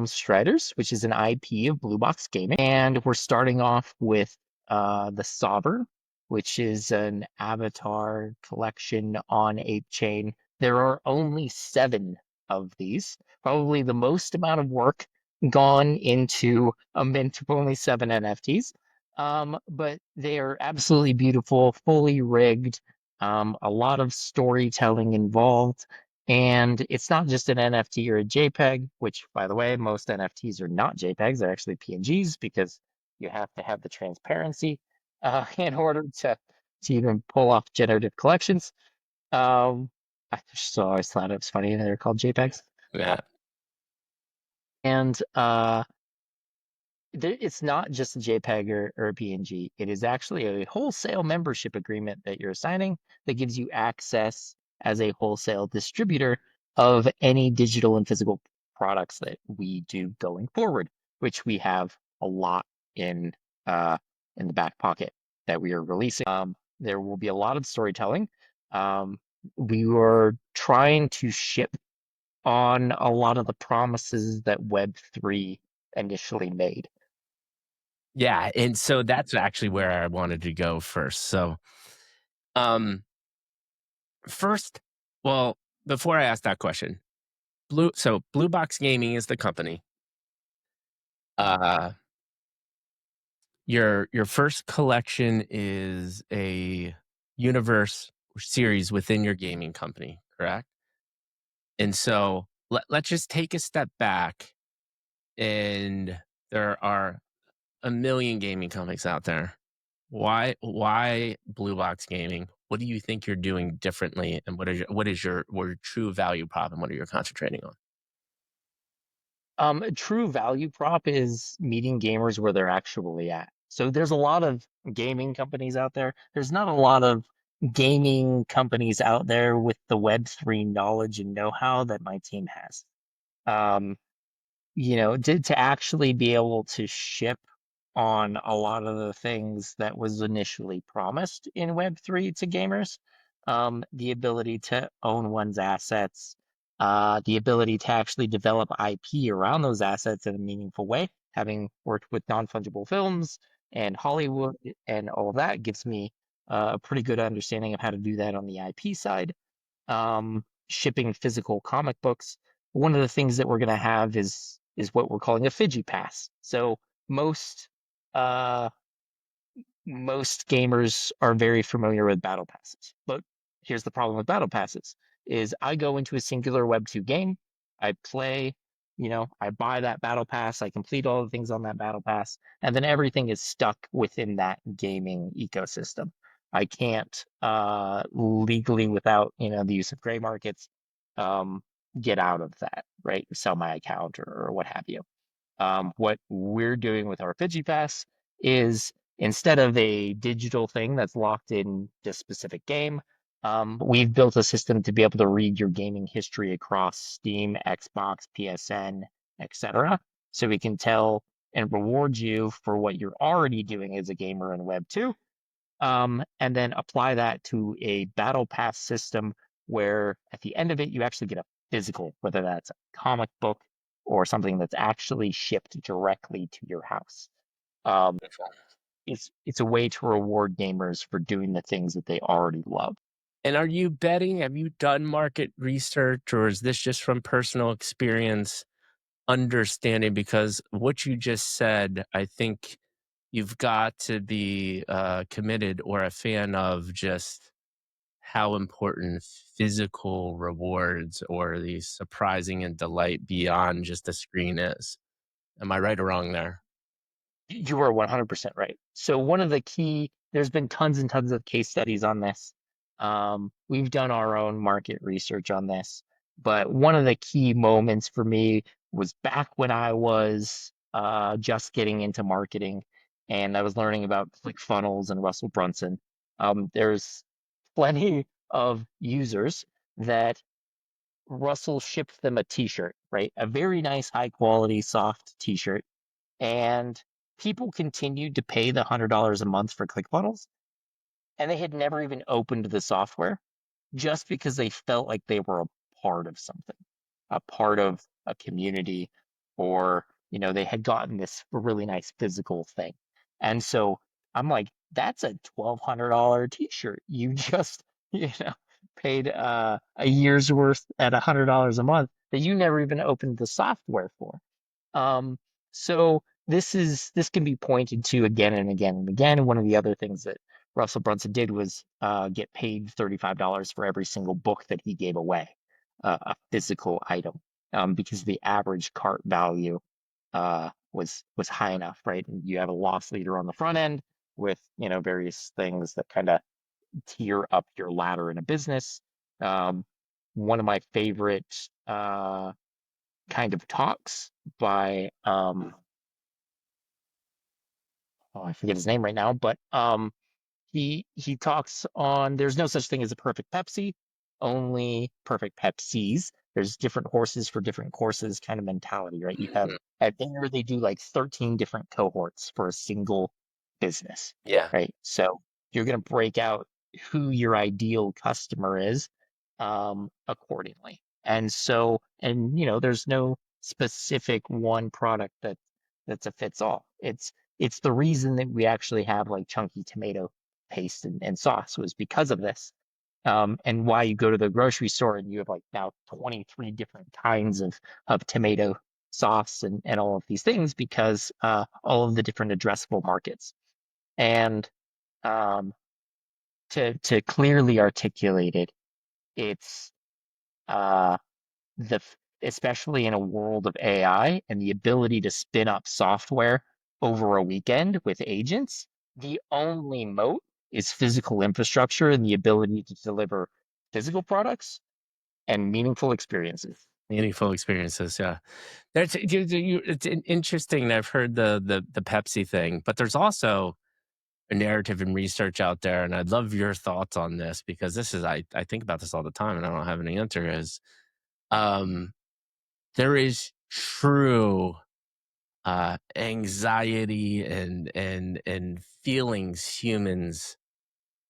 Striders, which is an IP of Blue Box Gaming. And we're starting off with the Sovereign, which is an avatar collection on Ape Chain. There are only 7 of these, probably the most amount of work gone into a mint of only 7 NFTs. But they are absolutely beautiful, fully rigged, a lot of storytelling involved. And it's not just an NFT or a JPEG, which, by the way, most NFTs are not JPEGs, they're actually PNGs because you have to have the transparency in order to even pull off generative collections. I just always thought it was funny that they're called JPEGs. Yeah. And it's not just a JPEG or a PNG. It is actually a wholesale membership agreement that you're signing that gives you access as a wholesale distributor of any digital and physical products that we do going forward, which we have a lot in uh, in the back pocket that we are releasing. There will be a lot of storytelling. Um, we were trying to ship on a lot of the promises that Web3 initially made. Yeah, and so that's actually where I wanted to go first. So, um, first, well, before I ask that question, Blue Box Gaming is the company. Uh, your first collection is a universe or series within your gaming company, correct? And so let's just take a step back, and there are a million gaming companies out there. Why Blue Box Gaming? What do you think you're doing differently, and what is your true value prop, and what are you concentrating on? A true value prop is meeting gamers where they're actually at. So there's a lot of gaming companies out there. There's not a lot of gaming companies out there with the Web3 knowledge and know-how that my team has. Um, to actually be able to ship on a lot of the things that was initially promised in Web3 to gamers. The ability to own one's assets, the ability to actually develop IP around those assets in a meaningful way. Having worked with non-fungible films and Hollywood and all of that gives me a pretty good understanding of how to do that on the IP side. Shipping physical comic books. One of the things that we're going to have is what we're calling a Fiji pass. So most uh, most gamers are very familiar with battle passes. But here's the problem with battle passes is I go into a singular Web2 game, I play, I buy that battle pass, I complete all the things on that battle pass, and then everything is stuck within that gaming ecosystem. I can't legally without, the use of gray markets, um, get out of that, right? Sell my account or what have you. What we're doing with our Pass is instead of a digital thing that's locked in this specific game, we've built a system to be able to read your gaming history across Steam, Xbox, PSN, etc. So we can tell and reward you for what you're already doing as a gamer in Web 2, and then apply that to a battle pass system where at the end of it, you actually get a physical, whether that's a comic book or something that's actually shipped directly to your house. Um, it's a way to reward gamers for doing the things that they already love. And are you betting? Have you done market research, or is this just from personal experience, understanding? Because what you just said, I think you've got to be committed or a fan of just how important physical rewards or the surprising and delight beyond just the screen is. Am I right or wrong there? You are 100% right. So one of the key, there's been tons and tons of case studies on this. We've done our own market research on this, but one of the key moments for me was back when I was just getting into marketing and I was learning about ClickFunnels and Russell Brunson. There's plenty of users that Russell shipped them a t-shirt, right? A very nice, high quality, soft t-shirt, and people continued to pay the $100 a month for ClickFunnels, and they had never even opened the software just because they felt like they were a part of something, a part of a community, or they had gotten this really nice physical thing. And so I'm like, that's a $1,200 t-shirt. You just, paid a year's worth at $100 a month that you never even opened the software for. Um, so this can be pointed to again and again and again. And one of the other things that Russell Brunson did was get paid $35 for every single book that he gave away, a physical item, because the average cart value was high enough, right? And you have a loss leader on the front end with various things that kind of tier up your ladder in a business. Um, One of my favorite kind of talks by oh, I forget his name right now, but he talks on there's no such thing as a perfect Pepsi, only perfect Pepsis. There's different horses for different courses kind of mentality, right? You have Mhm. at there they do like 13 different cohorts for a single business, Yeah. right? So you're gonna break out who your ideal customer is accordingly. And so and there's no specific one product that's a fits all. It's the reason that we actually have like chunky tomato paste and sauce was because of this. And why you go to the grocery store and you have like now 23 different kinds of tomato sauce and all of these things because all of the different addressable markets. And um, to clearly articulate it, it's uh, especially in a world of AI and the ability to spin up software over a weekend with agents, the only moat is physical infrastructure and the ability to deliver physical products and meaningful experiences. Meaningful experiences, yeah. That's it's interesting. I've heard the Pepsi thing, but there's also a narrative and research out there, and I'd love your thoughts on this because this is I think about this all the time, and I don't have an answer. Is um, there is true anxiety and feelings humans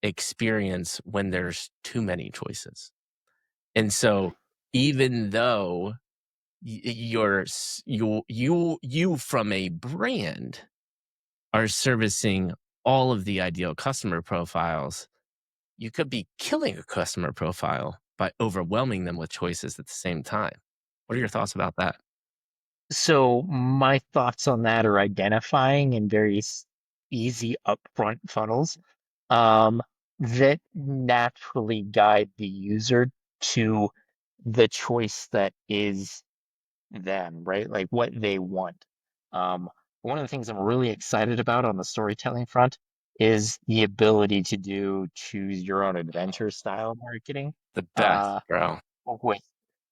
experience when there's too many choices, and so even though you from a brand are servicing all of the ideal customer profiles, you could be killing a customer profile by overwhelming them with choices at the same time. What are your thoughts about that? So my thoughts on that are identifying in very easy upfront funnels um, that naturally guide the user to the choice that is them, right? Like what they want. Um, One of the things I'm really excited about on the storytelling front is the ability to do choose your own adventure style marketing. The best, Uh, bro.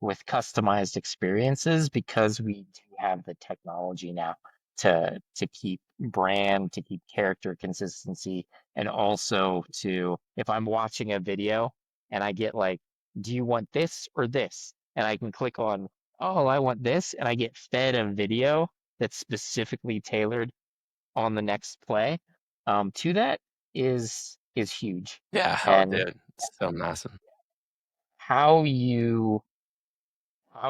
with customized experiences because we do have the technology now to keep brand, to keep character consistency, and also to if I'm watching a video and I get like, do you want this or this? And I can click on, oh, I want this, and I get fed a video that's specifically tailored on the next play. To that is huge. Yeah, oh, And dude, it's so massive. how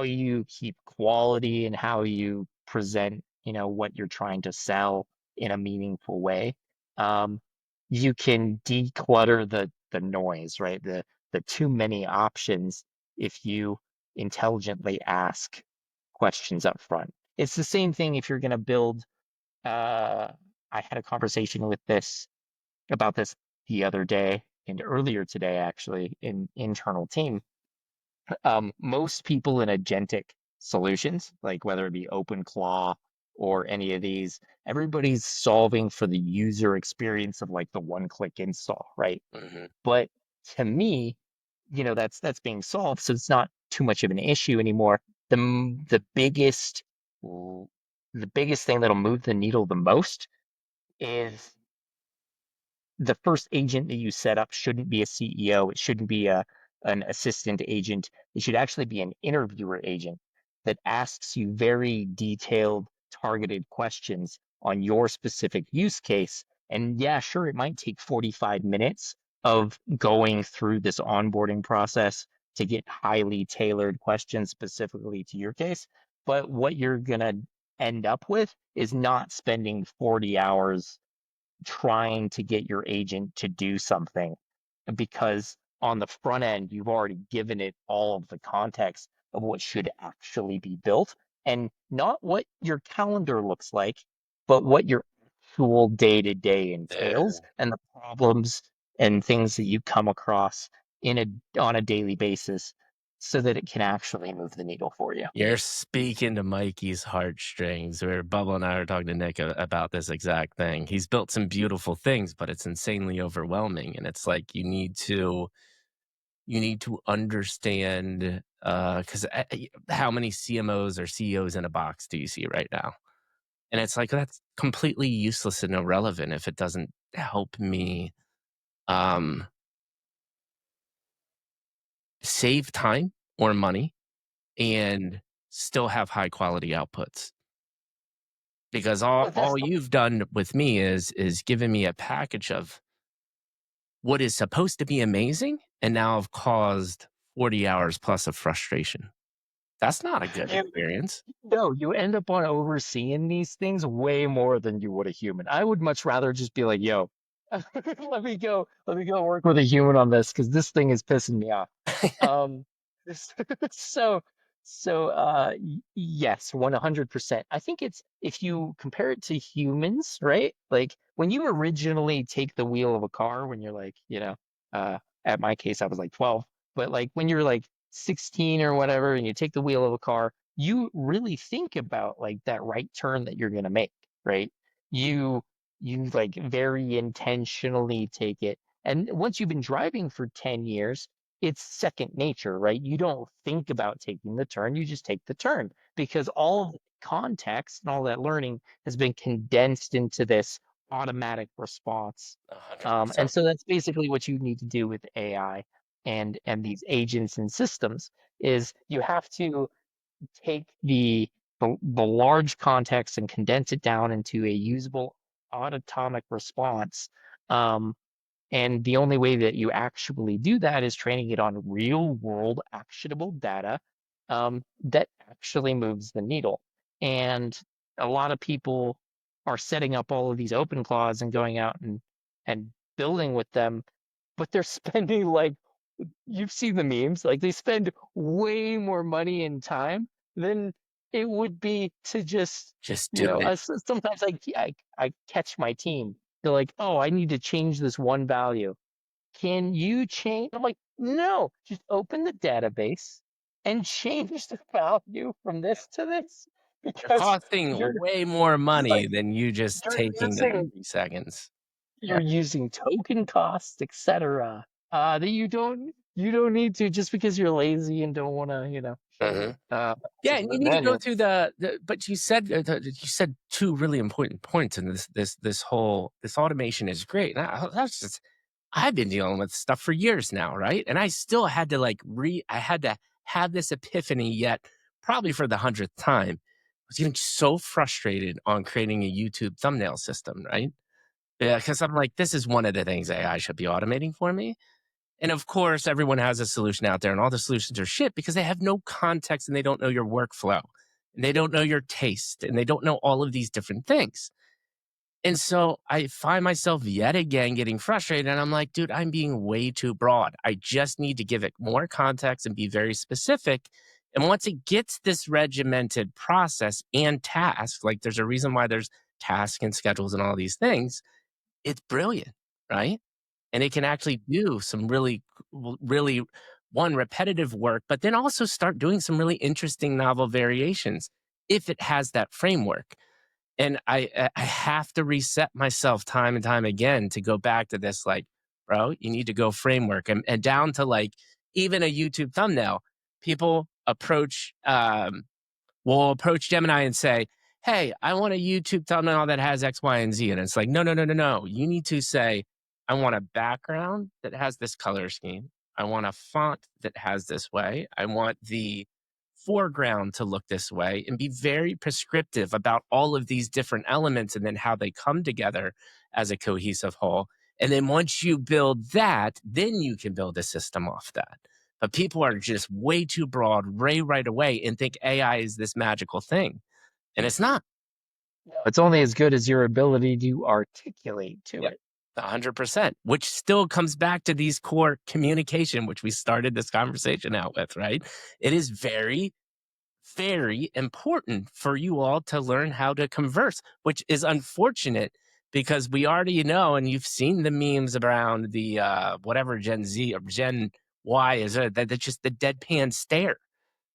you keep quality and how you present, what you're trying to sell in a meaningful way. Um, you can declutter the noise, right? The too many options if you intelligently ask questions up front. It's the same thing if you're going to build I had a conversation with this about this the other day and earlier today, actually, in internal team. Most people in agentic solutions, like whether it be OpenClaw or any of these, everybody's solving for the user experience of like the one-click install, right? Hmm. But to me, that's being solved, so it's not too much of an issue anymore. The biggest the biggest thing that'll move the needle the most is the first agent that you set up shouldn't be a CEO. It shouldn't be an assistant agent. It should actually be an interviewer agent that asks you very detailed, targeted questions on your specific use case. And yeah, sure, it might take 45 minutes of going through this onboarding process to get highly tailored questions specifically to your case. But what you're going to end up with is not spending 40 hours trying to get your agent to do something because on the front end, you've already given it all of the context of what should actually be built and not what your calendar looks like, but what your actual day to day entails and the problems and things that you come across in on a daily basis so that it can actually move the needle for you. You're speaking to Mikey's heartstrings. Where Bubba and I were talking to Nick about this exact thing. He's built some beautiful things, but it's insanely overwhelming. And it's like you need to understand because how many CMOs or CEOs in a box do you see right now? And it's like that's completely useless and irrelevant if it doesn't help me um, save time or money and still have high quality outputs. Because all, But that's all you've done with me is given me a package of what is supposed to be amazing, and now I've caused 40 hours plus of frustration. That's not a good you experience. No, you end up on overseeing these things way more than you would a human. I would much rather just be like, yo, let me go work with a human on this because this thing is pissing me off. Um, so, yes, 100%. I think it's if you compare it to humans, right? Like when you originally take the wheel of a car when you're like, at my case, I was like 12, but like when you're like 16 or whatever, and you take the wheel of a car, you really think about like that right turn that you're gonna make, right? You you like very intentionally take it. And once you've been driving for 10 years, it's second nature, right? You don't think about taking the turn, you just take the turn because all of the context and all that learning has been condensed into this automatic response. And 100%. so that's basically what you need to do with AI and these agents and systems is you have to take the large context and condense it down into a usable autonomic response. Um, and the only way that you actually do that is training it on real world actionable data that actually moves the needle. And a lot of people are setting up all of these open claws and going out and building with them, but they're spending like you've seen the memes, like they spend way more money and time than it would be to just, Just do it. sometimes I catch my team. They're like, oh, I need to change this one value. Can you change? I'm like, no, just open the database and change the value from this to this You're because costing you're way more money like than you just you're taking the using 30 seconds. you're using token costs, etc. That you don't need to just because you're lazy and don't want to, Uh-huh. to Yeah, and you the need to go manual. through but you said two really important points in this automation is great. And I've been dealing with stuff for years now, right? And I still had to I had to have this epiphany yet probably for the 100th time. I was getting so frustrated on creating a YouTube thumbnail system, right? Yeah, because I'm like, this is one of the things AI should be automating for me. And of course, everyone has a solution out there, and all the solutions are shit because they have no context and they don't know your workflow and they don't know your taste and they don't know all of these different things. And so I find myself yet again getting frustrated. And I'm like, dude, I'm being way too broad. I just need to give it more context and be very specific. And once it gets this regimented process and task, like there's a reason why there's tasks and schedules and all these things, it's brilliant, right? And it can actually do some really one repetitive work, but then also start doing some really interesting novel variations if it has that framework. And I have to reset myself time and time again to go back to this, like, bro, you need to go framework and down to like even a YouTube thumbnail. People will approach Gemini and say, "Hey, I want a YouTube thumbnail that has X, Y, and Z." And it's like, no, no, no, no, no. You need to say, I want a background that has this color scheme. I want a font that has this way. I want the foreground to look this way, and be very prescriptive about all of these different elements and then how they come together as a cohesive whole. And then once you build that, then you can build a system off that. But people are just way too broad right away and think AI is this magical thing. And it's not. It's only as good as your ability to articulate to Yep. it. 100%, which still comes back to these core communication, which we started this conversation out with, right? It is very, very important for you all to learn how to converse, which is unfortunate because we already know, and you've seen the memes around the whatever Gen Z or Gen Y is, that's just the deadpan stare.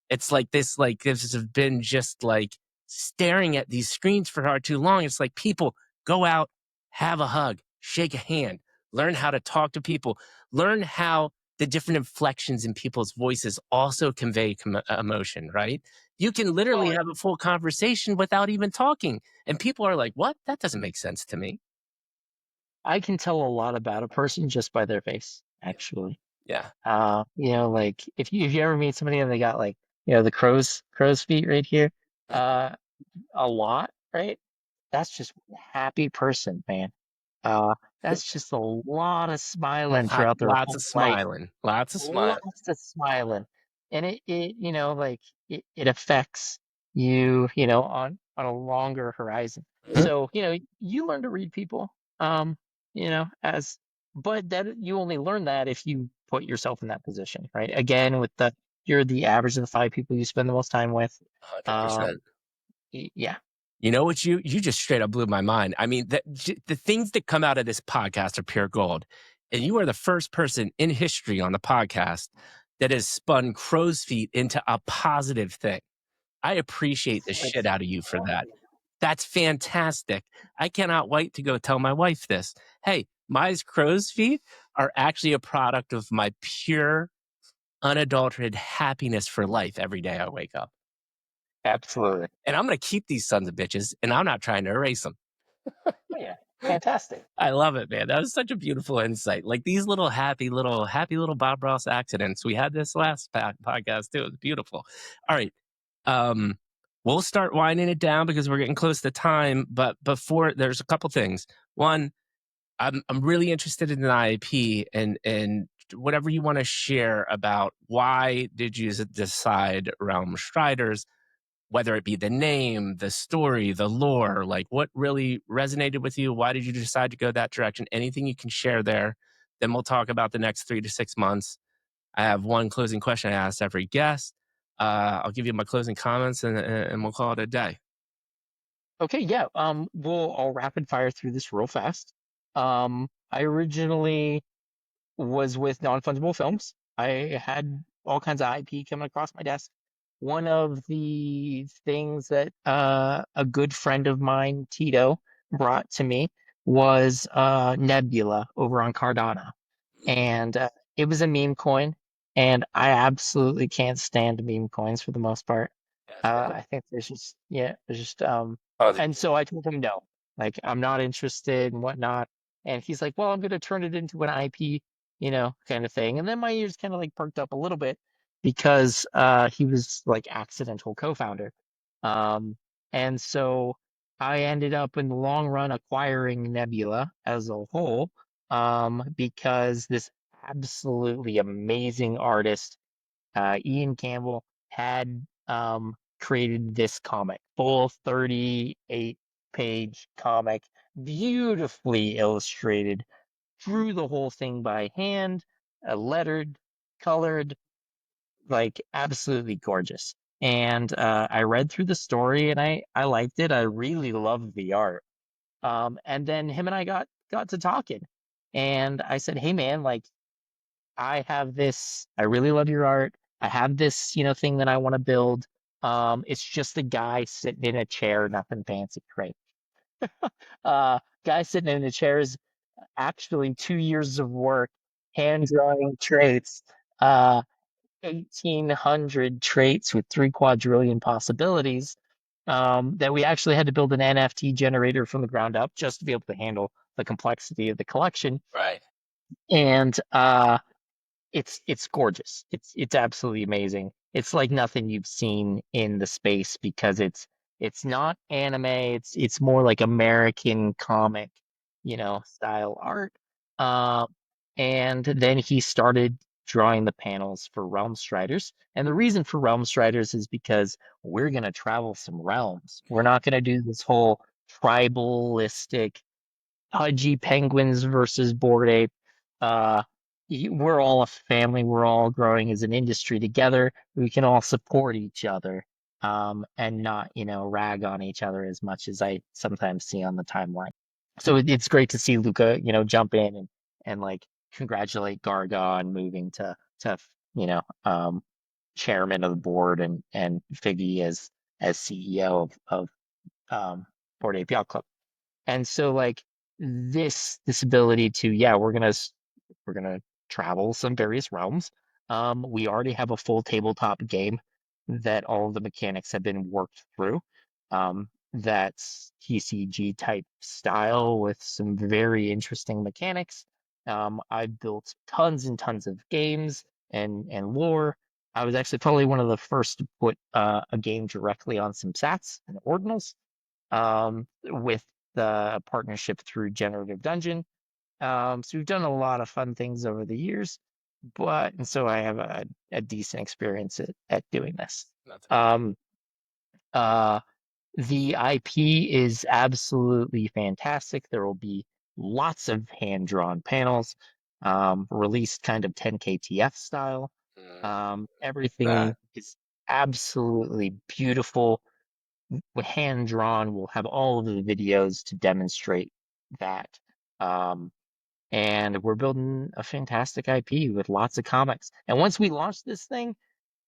It's like this has been just like staring at these screens for far too long. It's like, people, go out, have a hug, shake a hand, learn how to talk to people, learn how the different inflections in people's voices also convey emotion, right? You can literally Well, have a full conversation without even talking. And people are like, what? That doesn't make sense to me. I can tell a lot about a person just by their face, Yeah. actually. Yeah. Like if you ever meet somebody and they got like, the crow's feet right here, uh, a lot, right? That's just one happy person, man. That's just a lot of smiling throughout their Lots whole of life. smiling. Lots of smiling. Lots of smiling. And like it affects you, on a longer horizon. So, you learn to read people, as but that you only learn that if you put yourself in that position, right? Again, with you're the average of the 5 people you spend the most time with. Um, 100%. yeah, You know what, you just straight up blew my mind. I mean, the things that come out of this podcast are pure gold. And you are the first person in history on the podcast that has spun crow's feet into a positive thing. I appreciate the shit it's out of you for that. That's fantastic. I cannot wait to go tell my wife this. Hey, my crow's feet are actually a product of my pure, unadulterated happiness for life every day I wake up. absolutely. And I'm going to keep these sons of bitches, and I'm not trying to erase them. Oh, yeah, fantastic. I love it, man. That was such a beautiful insight. Like these little happy little Bob Ross accidents. We had this last podcast too. It was beautiful. All right. Um, we'll start winding it down because we're getting close to time. But before, there's a couple things. One, I'm really interested in the IAP and whatever you want to share about why did you decide Realm Striders, whether it be the name, the story, the lore, like what really resonated with you? Why did you decide to go that direction? Anything you can share there. Then we'll talk about the next 3 to 6 months. I have one closing question I ask every guest. I'll give you my closing comments and we'll call it a day. Okay, yeah. I'll rapid fire through this real fast. I originally was with non-fungible films. I had all kinds of IP coming across my desk. One of the things that a good friend of mine, Tito, brought to me was Nebula over on Cardano, and it was a meme coin, and I absolutely can't stand meme coins for the most part. I think there's just Oh, and so I told him no, like I'm not interested and whatnot. And he's like, well, I'm gonna turn it into an IP, kind of thing. And then my ears kind of like perked up a little bit because he was like accidental co-founder. Um, and so I ended up in the long run acquiring Nebula as a whole, because this absolutely amazing artist, Ian Campbell, had created this comic, full 38-page comic, beautifully illustrated, drew the whole thing by hand, lettered, colored, like absolutely gorgeous. And I read through the story and I liked it. I really loved the art. And then him and I got to talking, and I said, "Hey man, like I have this, I really love your art. I have this, thing that I want to build. It's just a guy sitting in a chair, nothing fancy, great. Guy sitting in a chair is actually 2 years of work, hand drawing traits, uh, 1,800 traits with 3 quadrillion possibilities. That we actually had to build an NFT generator from the ground up just to be able to handle the complexity of the collection. Right. And it's gorgeous. It's absolutely amazing. It's like nothing you've seen in the space because it's not anime. It's more like American comic, style art. Uh, and then he started drawing the panels for Realm Striders. And the reason for Realm Striders is because we're gonna travel some realms. We're not gonna do this whole tribalistic pudgy penguins versus bored ape. Uh, we're all a family. We're all growing as an industry together. We can all support each other, and not, rag on each other as much as I sometimes see on the timeline. So it's great to see Luca, jump in and like congratulate Garga on moving to you know chairman of the board and Figgy as CEO of Board Ape Yacht Club. And so like this ability to, yeah, we're gonna travel some various realms. We already have a full tabletop game that all of the mechanics have been worked through. That's TCG type style with some very interesting mechanics. I've built tons and tons of games and lore. I was actually probably one of the first to put a game directly on some sats and ordinals, with the partnership through Generative Dungeon. So we've done a lot of fun things over the years, and so I have a decent experience at doing this. That's Um, uh, the IP is absolutely fantastic. There will be lots of hand-drawn panels, released kind of 10 KTF style. Everything that. is absolutely beautiful, hand drawn. We'll have all of the videos to demonstrate that. Um, and we're building a fantastic IP with lots of comics. And once we launch this thing,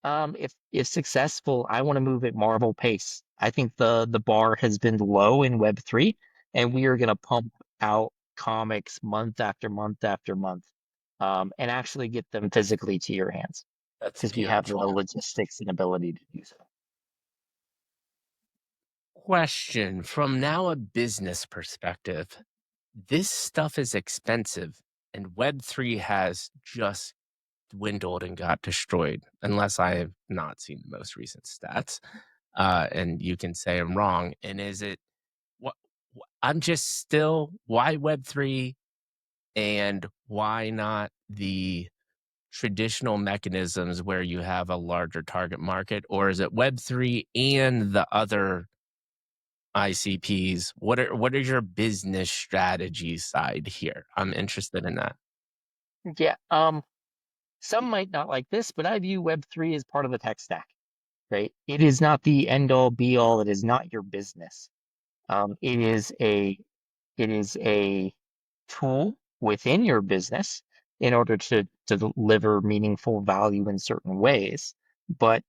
if successful, I want to move at Marvel pace. I think the bar has been low in Web3, and we are going to pump out comics month after month after month, and actually get them physically to your hands That's because we have the beautiful. logistics and ability to do so. Question from now a business perspective. This stuff is expensive, and Web3 has just dwindled and got destroyed, unless I have not seen the most recent stats. And you can say I'm wrong. And is it what I'm just still why Web3 and why not the traditional mechanisms where you have a larger target market? Or is it Web3 and the other ICPs? What are your business strategy side here? I'm interested in that. Yeah. Some might not like this, but I view Web3 as part of the tech stack, right? It is not the end all be all. It is not your business. It is a tool within your business in order to deliver meaningful value in certain ways. But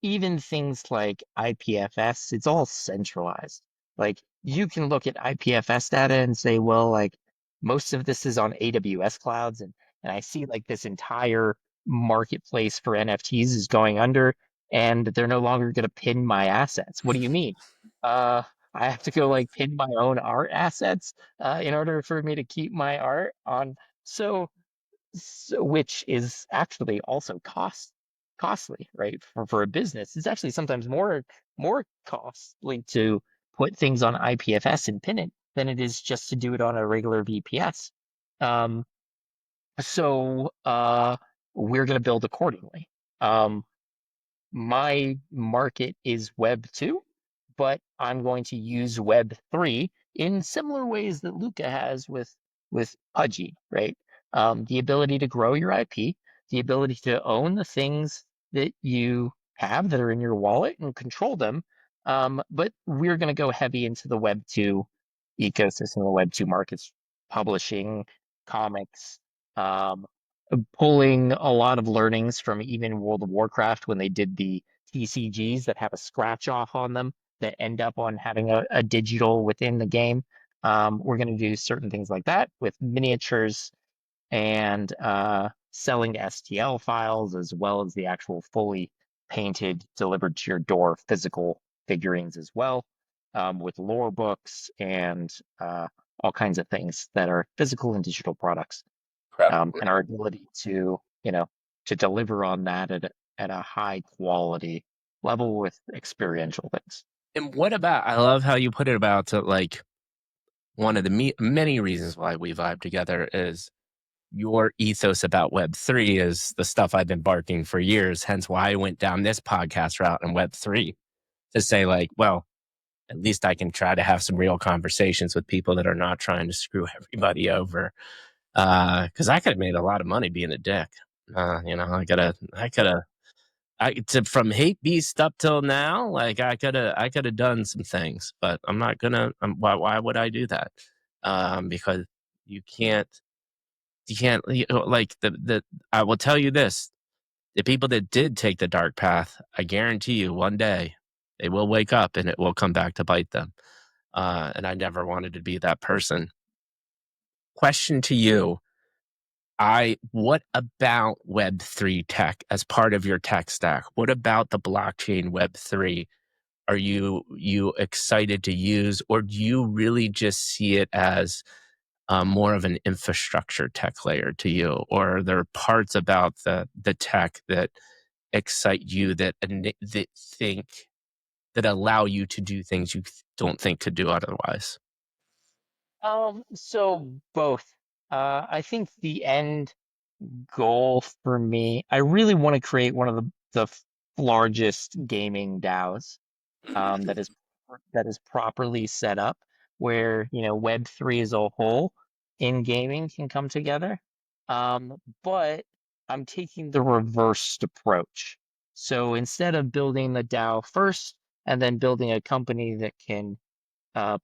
even things like IPFS, it's all centralized. Like you can look at IPFS data and say, well, like most of this is on AWS clouds, and I see like this entire marketplace for NFTs is going under, and they're no longer going to pin my assets. What do you mean? Uh, I have to go like pin my own art assets, in order for me to keep my art on. So, which is actually also costly, right? For a business, it's actually sometimes more costly to put things on IPFS and pin it than it is just to do it on a regular VPS. Um, so we're going to build accordingly. Um, my market is Web 2, but I'm going to use Web 3 in similar ways that Luca has with Pudgy, right? The ability to grow your IP, the ability to own the things that you have that are in your wallet and control them. But we're going to go heavy into the Web 2 ecosystem, the Web2 markets, publishing, comics, um, pulling a lot of learnings from even World of Warcraft when they did the TCGs that have a scratch off on them that end up on having a digital within the game. We're going to do certain things like that with miniatures and selling STL files as well as the actual fully painted, delivered to your door physical figurines as well, with lore books and all kinds of things that are physical and digital products, and our ability to, to deliver on that at a high quality level with experiential things. And what about, I love how you put it about like one of the many reasons why we vibe together is your ethos about Web3 is the stuff I've been barking for years. Hence why I went down this podcast route in Web3 to say, like, well, at least I can try to have some real conversations with people that are not trying to screw everybody over. Because I could have made a lot of money being a dick. From hate beast up till now, like I could have done some things, but I'm not gonna. Why would I do that? Because you can't, like the. I will tell you this: the people that did take the dark path, I guarantee you, one day they will wake up and it will come back to bite them. And I never wanted to be that person. Question to you: what about Web3 tech as part of your tech stack? What about the blockchain Web3 are you excited to use, or do you really just see it as more of an infrastructure tech layer to you, or are there parts about the tech that excite you that think that allow you to do things you don't think could do otherwise? So both. I think the end goal for me, I really want to create one of the largest gaming DAOs that is properly set up where, Web3 as a whole in gaming can come together. But I'm taking the reversed approach. So instead of building the DAO first and then building a company that can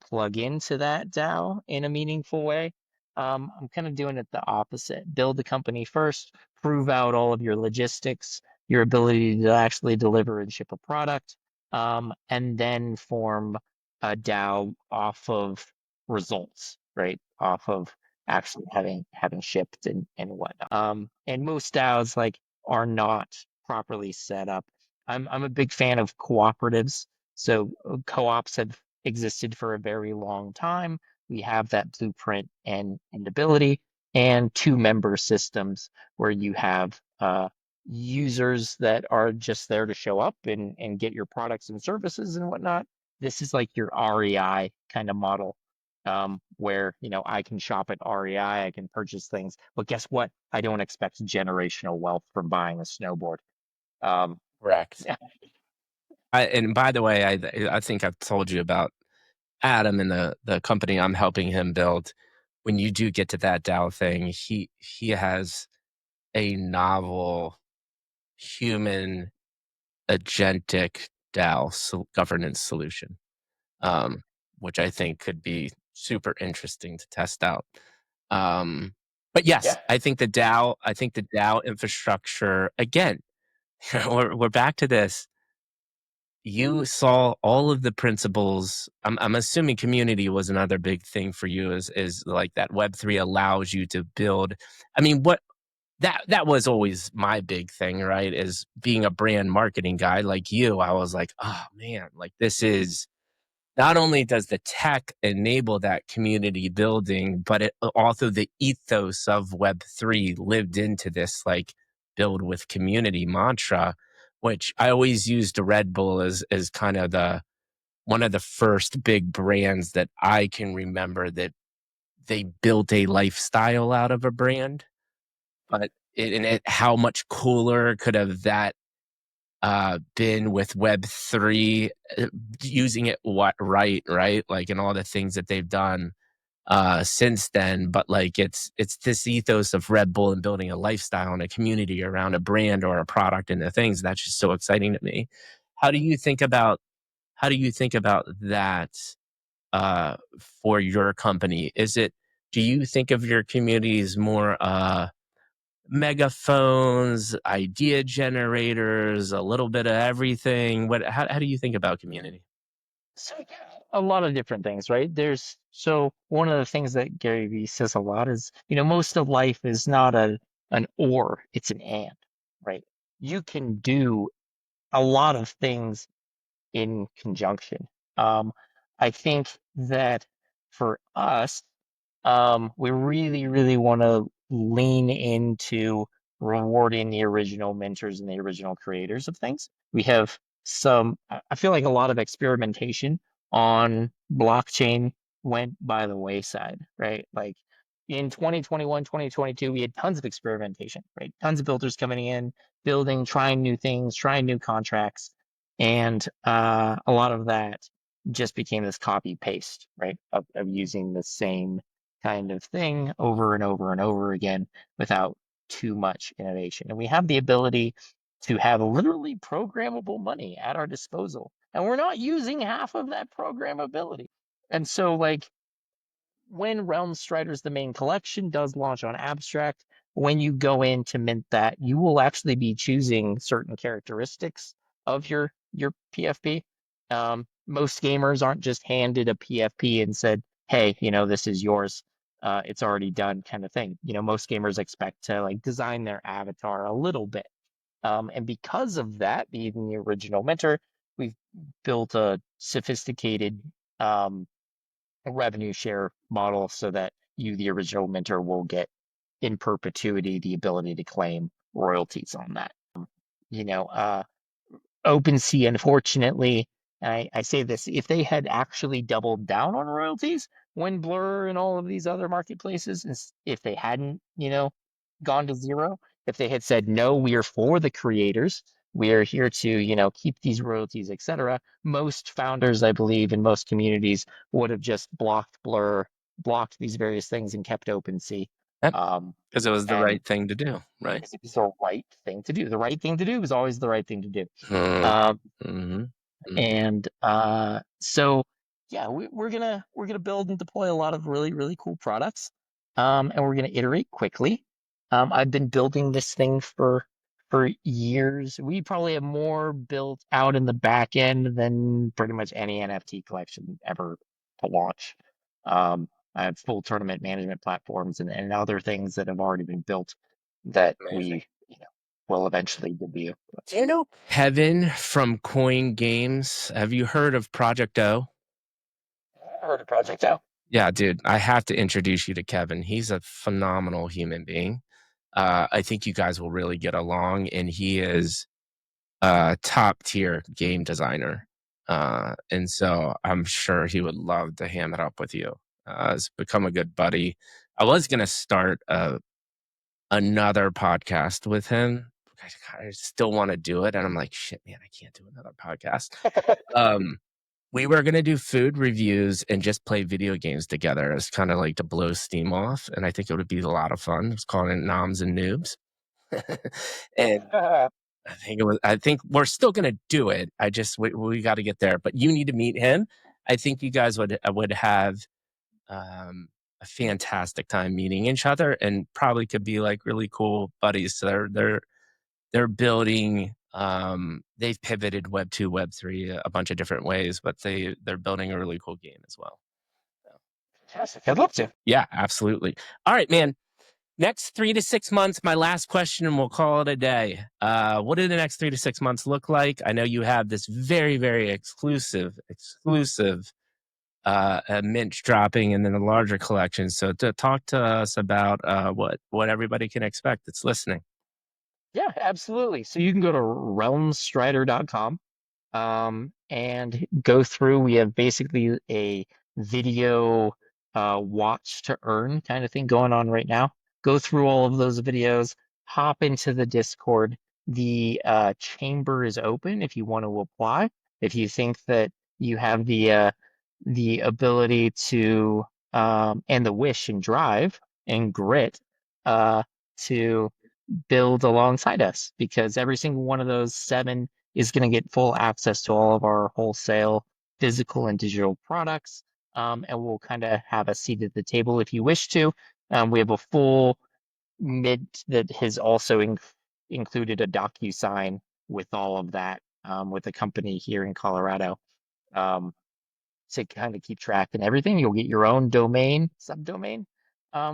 plug into that DAO in a meaningful way. I'm kind of doing it the opposite. Build the company first, prove out all of your logistics, your ability to actually deliver and ship a product, and then form a DAO off of results, right? Off of actually having shipped and whatnot. And most DAOs like are not properly set up. I'm a big fan of cooperatives. So co-ops have existed for a very long time. We have that blueprint and ability, and two member systems where you have users that are just there to show up and get your products and services and whatnot. This is like your REI kind of model, where I can shop at REI, I can purchase things, but guess what? I don't expect generational wealth from buying a snowboard. Um, Correct. And by the way, I think I've told you about Adam and the company I'm helping him build. When you do get to that DAO thing, he has a novel human agentic DAO governance solution, um, which I think could be super interesting to test out. But yes, yeah. I think the DAO infrastructure again. We're back to this. You saw all of the principles. I'm assuming community was another big thing for you. Is like that Web3 allows you to build. I mean, what that was always my big thing, right? Is being a brand marketing guy like you. I was like, oh man, like this is not only does the tech enable that community building, but it also the ethos of Web3 lived into this like build with community mantra, which I always used Red Bull as kind of the one of the first big brands that I can remember that they built a lifestyle out of a brand. But how much cooler could have that been with Web3, using it right, like and all the things that they've done since then. But like it's this ethos of Red Bull and building a lifestyle and a community around a brand or a product and the things that's just so exciting to me. How do you think about how do you think about that for your company? Do you think of your communities more megaphones, idea generators, a little bit of everything? How do you think about community? So yeah, a lot of different things, right? So one of the things that Gary Vee says a lot is, most of life is not an or, it's an and, right? You can do a lot of things in conjunction. Um, I think that for us, we really, really want to lean into rewarding the original mentors and the original creators of things. We have I feel like a lot of experimentation on blockchain went by the wayside, right? Like in 2021, 2022, we had tons of experimentation, right? Tons of builders coming in, building, trying new things, trying new contracts. And a lot of that just became this copy paste, right? Of using the same kind of thing over and over and over again without too much innovation. And we have the ability to have literally programmable money at our disposal. And we're not using half of that programmability. And so, like, when Realm Striders, the main collection, does launch on Abstract, when you go in to mint that, you will actually be choosing certain characteristics of your PFP. Most gamers aren't just handed a PFP and said, "Hey, this is yours. It's already done," kind of thing. Most gamers expect to like design their avatar a little bit. And because of that, being the original mentor, we've built a sophisticated revenue share model so that you, the original mentor, will get in perpetuity the ability to claim royalties on that. You know, uh, OpenSea, unfortunately, I say this, if they had actually doubled down on royalties when Blur and all of these other marketplaces, if they hadn't, gone to zero, if they had said, no, we are for the creators, we are here to, keep these royalties, etc., most founders, I believe, in most communities would have just blocked Blur, blocked these various things and kept OpenSea. Um, Because it was the and right thing to do, right? because it was the right thing to do. The right thing to do is always the right thing to do. Mm, Um, mhm, mhm. and so yeah, we're gonna build and deploy a lot of really, really cool products. And we're gonna iterate quickly. I've been building this thing for years. We probably have more built out in the back end than pretty much any NFT collection ever to launch. I have full tournament management platforms and other things that have already been built that Amazing. we, will eventually debut. Do you know Kevin from Coin Games? Have you heard of Project O? I heard of Project Out. Yeah, dude, I have to introduce you to Kevin. He's a phenomenal human being. I think you guys will really get along, and he is a top tier game designer. And so I'm sure he would love to ham it up with you. It's become a good buddy. I was going to start another podcast with him. I still want to do it. And I'm like, shit, man, I can't do another podcast. Um, we were gonna do food reviews and just play video games together as kind of like to blow steam off, and I think it would be a lot of fun. It's calling it Noms and Noobs, and I think we're still gonna do it. We got to get there, but you need to meet him. I think you guys would have um, a fantastic time meeting each other, and probably could be like really cool buddies. So they're building they've pivoted Web 2 Web 3 a bunch of different ways, but they're building a really cool game as well. So, Fantastic. I'd love to. yeah, absolutely. All right, man. Next 3 to 6 months, my last question, and we'll call it a day. What do the next 3 to 6 months look like? I know you have this very, very exclusive mint dropping, and then a larger collection. So to talk to us about what everybody can expect that's listening. Yeah, absolutely. So you can go to realmstrider.com and go through. We have basically a video watch to earn kind of thing going on right now. Go through all of those videos, hop into the Discord. The chamber is open if you want to apply. If you think that you have the ability to and the wish and drive and grit to build alongside us, because every single one of those seven is going to get full access to all of our wholesale physical and digital products. and we'll kind of have a seat at the table if you wish to. We have a full mint that has also included a DocuSign with all of that, with a company here in Colorado. Um, to kind of keep track and everything. You'll get your own domain, subdomain,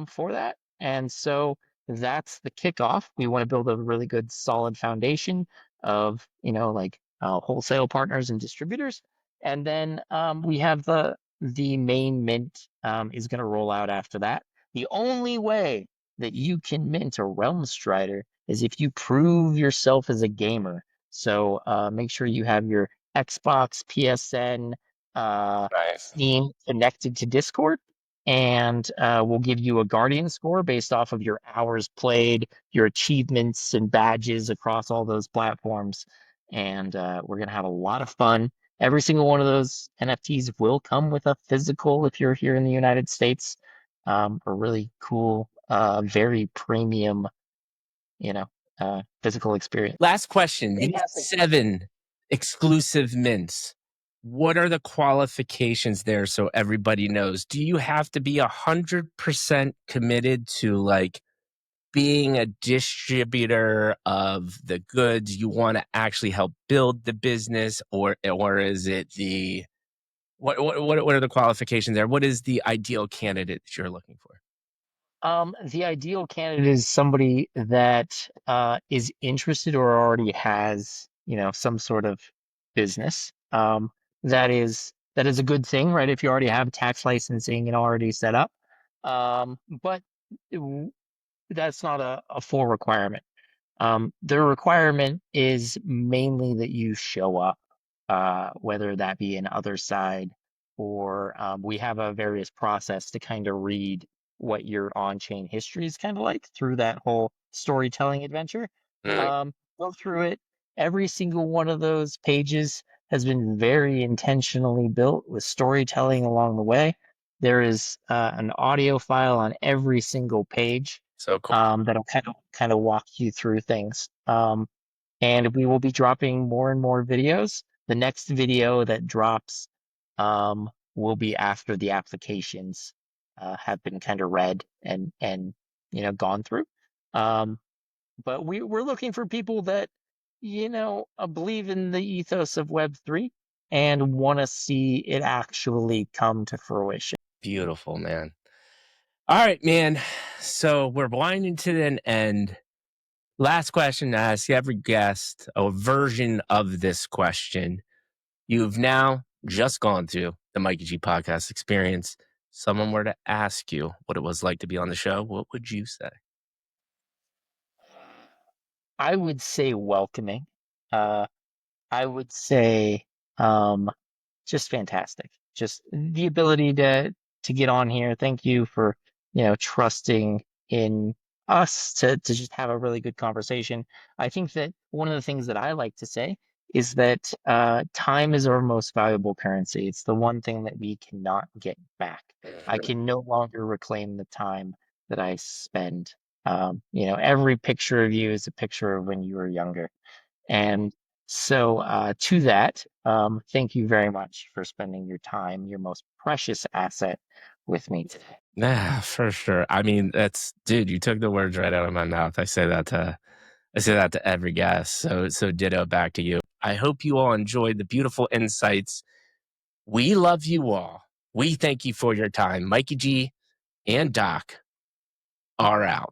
for that. And so that's the kickoff. We want to build a really good, solid foundation of, like wholesale partners and distributors. And then we have the main mint is going to roll out after that. The only way that you can mint a Realm Strider is if you prove yourself as a gamer. So make sure you have your Xbox, PSN, Nice. Steam connected to Discord, and we'll give you a Guardian score based off of your hours played, your achievements and badges across all those platforms. And we're going to have a lot of fun. Every single one of those NFTs will come with a physical if you're here in the United States. A really cool, very premium, physical experience. Last question. These Fantastic. 7 exclusive mints, what are the qualifications there so everybody knows? Do you have to be 100% committed to like being a distributor of the goods? You want to actually help build the business, or is it the what are the qualifications there? What is the ideal candidate that you're looking for? The ideal candidate is somebody that is interested or already has, some sort of business. That is a good thing, right? If you already have tax licensing and already set up. But w- that's not a full requirement. The requirement is mainly that you show up, whether that be an other side or we have a various process to kind of read what your on-chain history is kind of like through that whole storytelling adventure. Mm. Go through it. Every single one of those pages has been very intentionally built with storytelling along the way. There is an audio file on every single page So cool. that'll kind of walk you through things. And we will be dropping more and more videos. The next video that drops will be after the applications have been kind of read and gone through. Um, but we're looking for people that believe in the ethos of Web3 and want to see it actually come to fruition. Beautiful, man. All right, man. So we're winding to an end. Last question to ask every guest, a version of this question. You've now just gone through the Mikey G podcast experience. Someone were to ask you what it was like to be on the show, what would you say? I would say welcoming. Uh, I would say um, just fantastic. Just the ability to get on here. Thank you for, trusting in us to just have a really good conversation. I think that one of the things that I like to say is that time is our most valuable currency. It's the one thing that we cannot get back. I can no longer reclaim the time that I spend. Every picture of you is a picture of when you were younger. And so, to that, thank you very much for spending your time, your most precious asset, with me today. Yeah, for sure. I mean, dude, you took the words right out of my mouth. I say that to every guest. So ditto back to you. I hope you all enjoyed the beautiful insights. We love you all. We thank you for your time. Mikey G and Doc are out.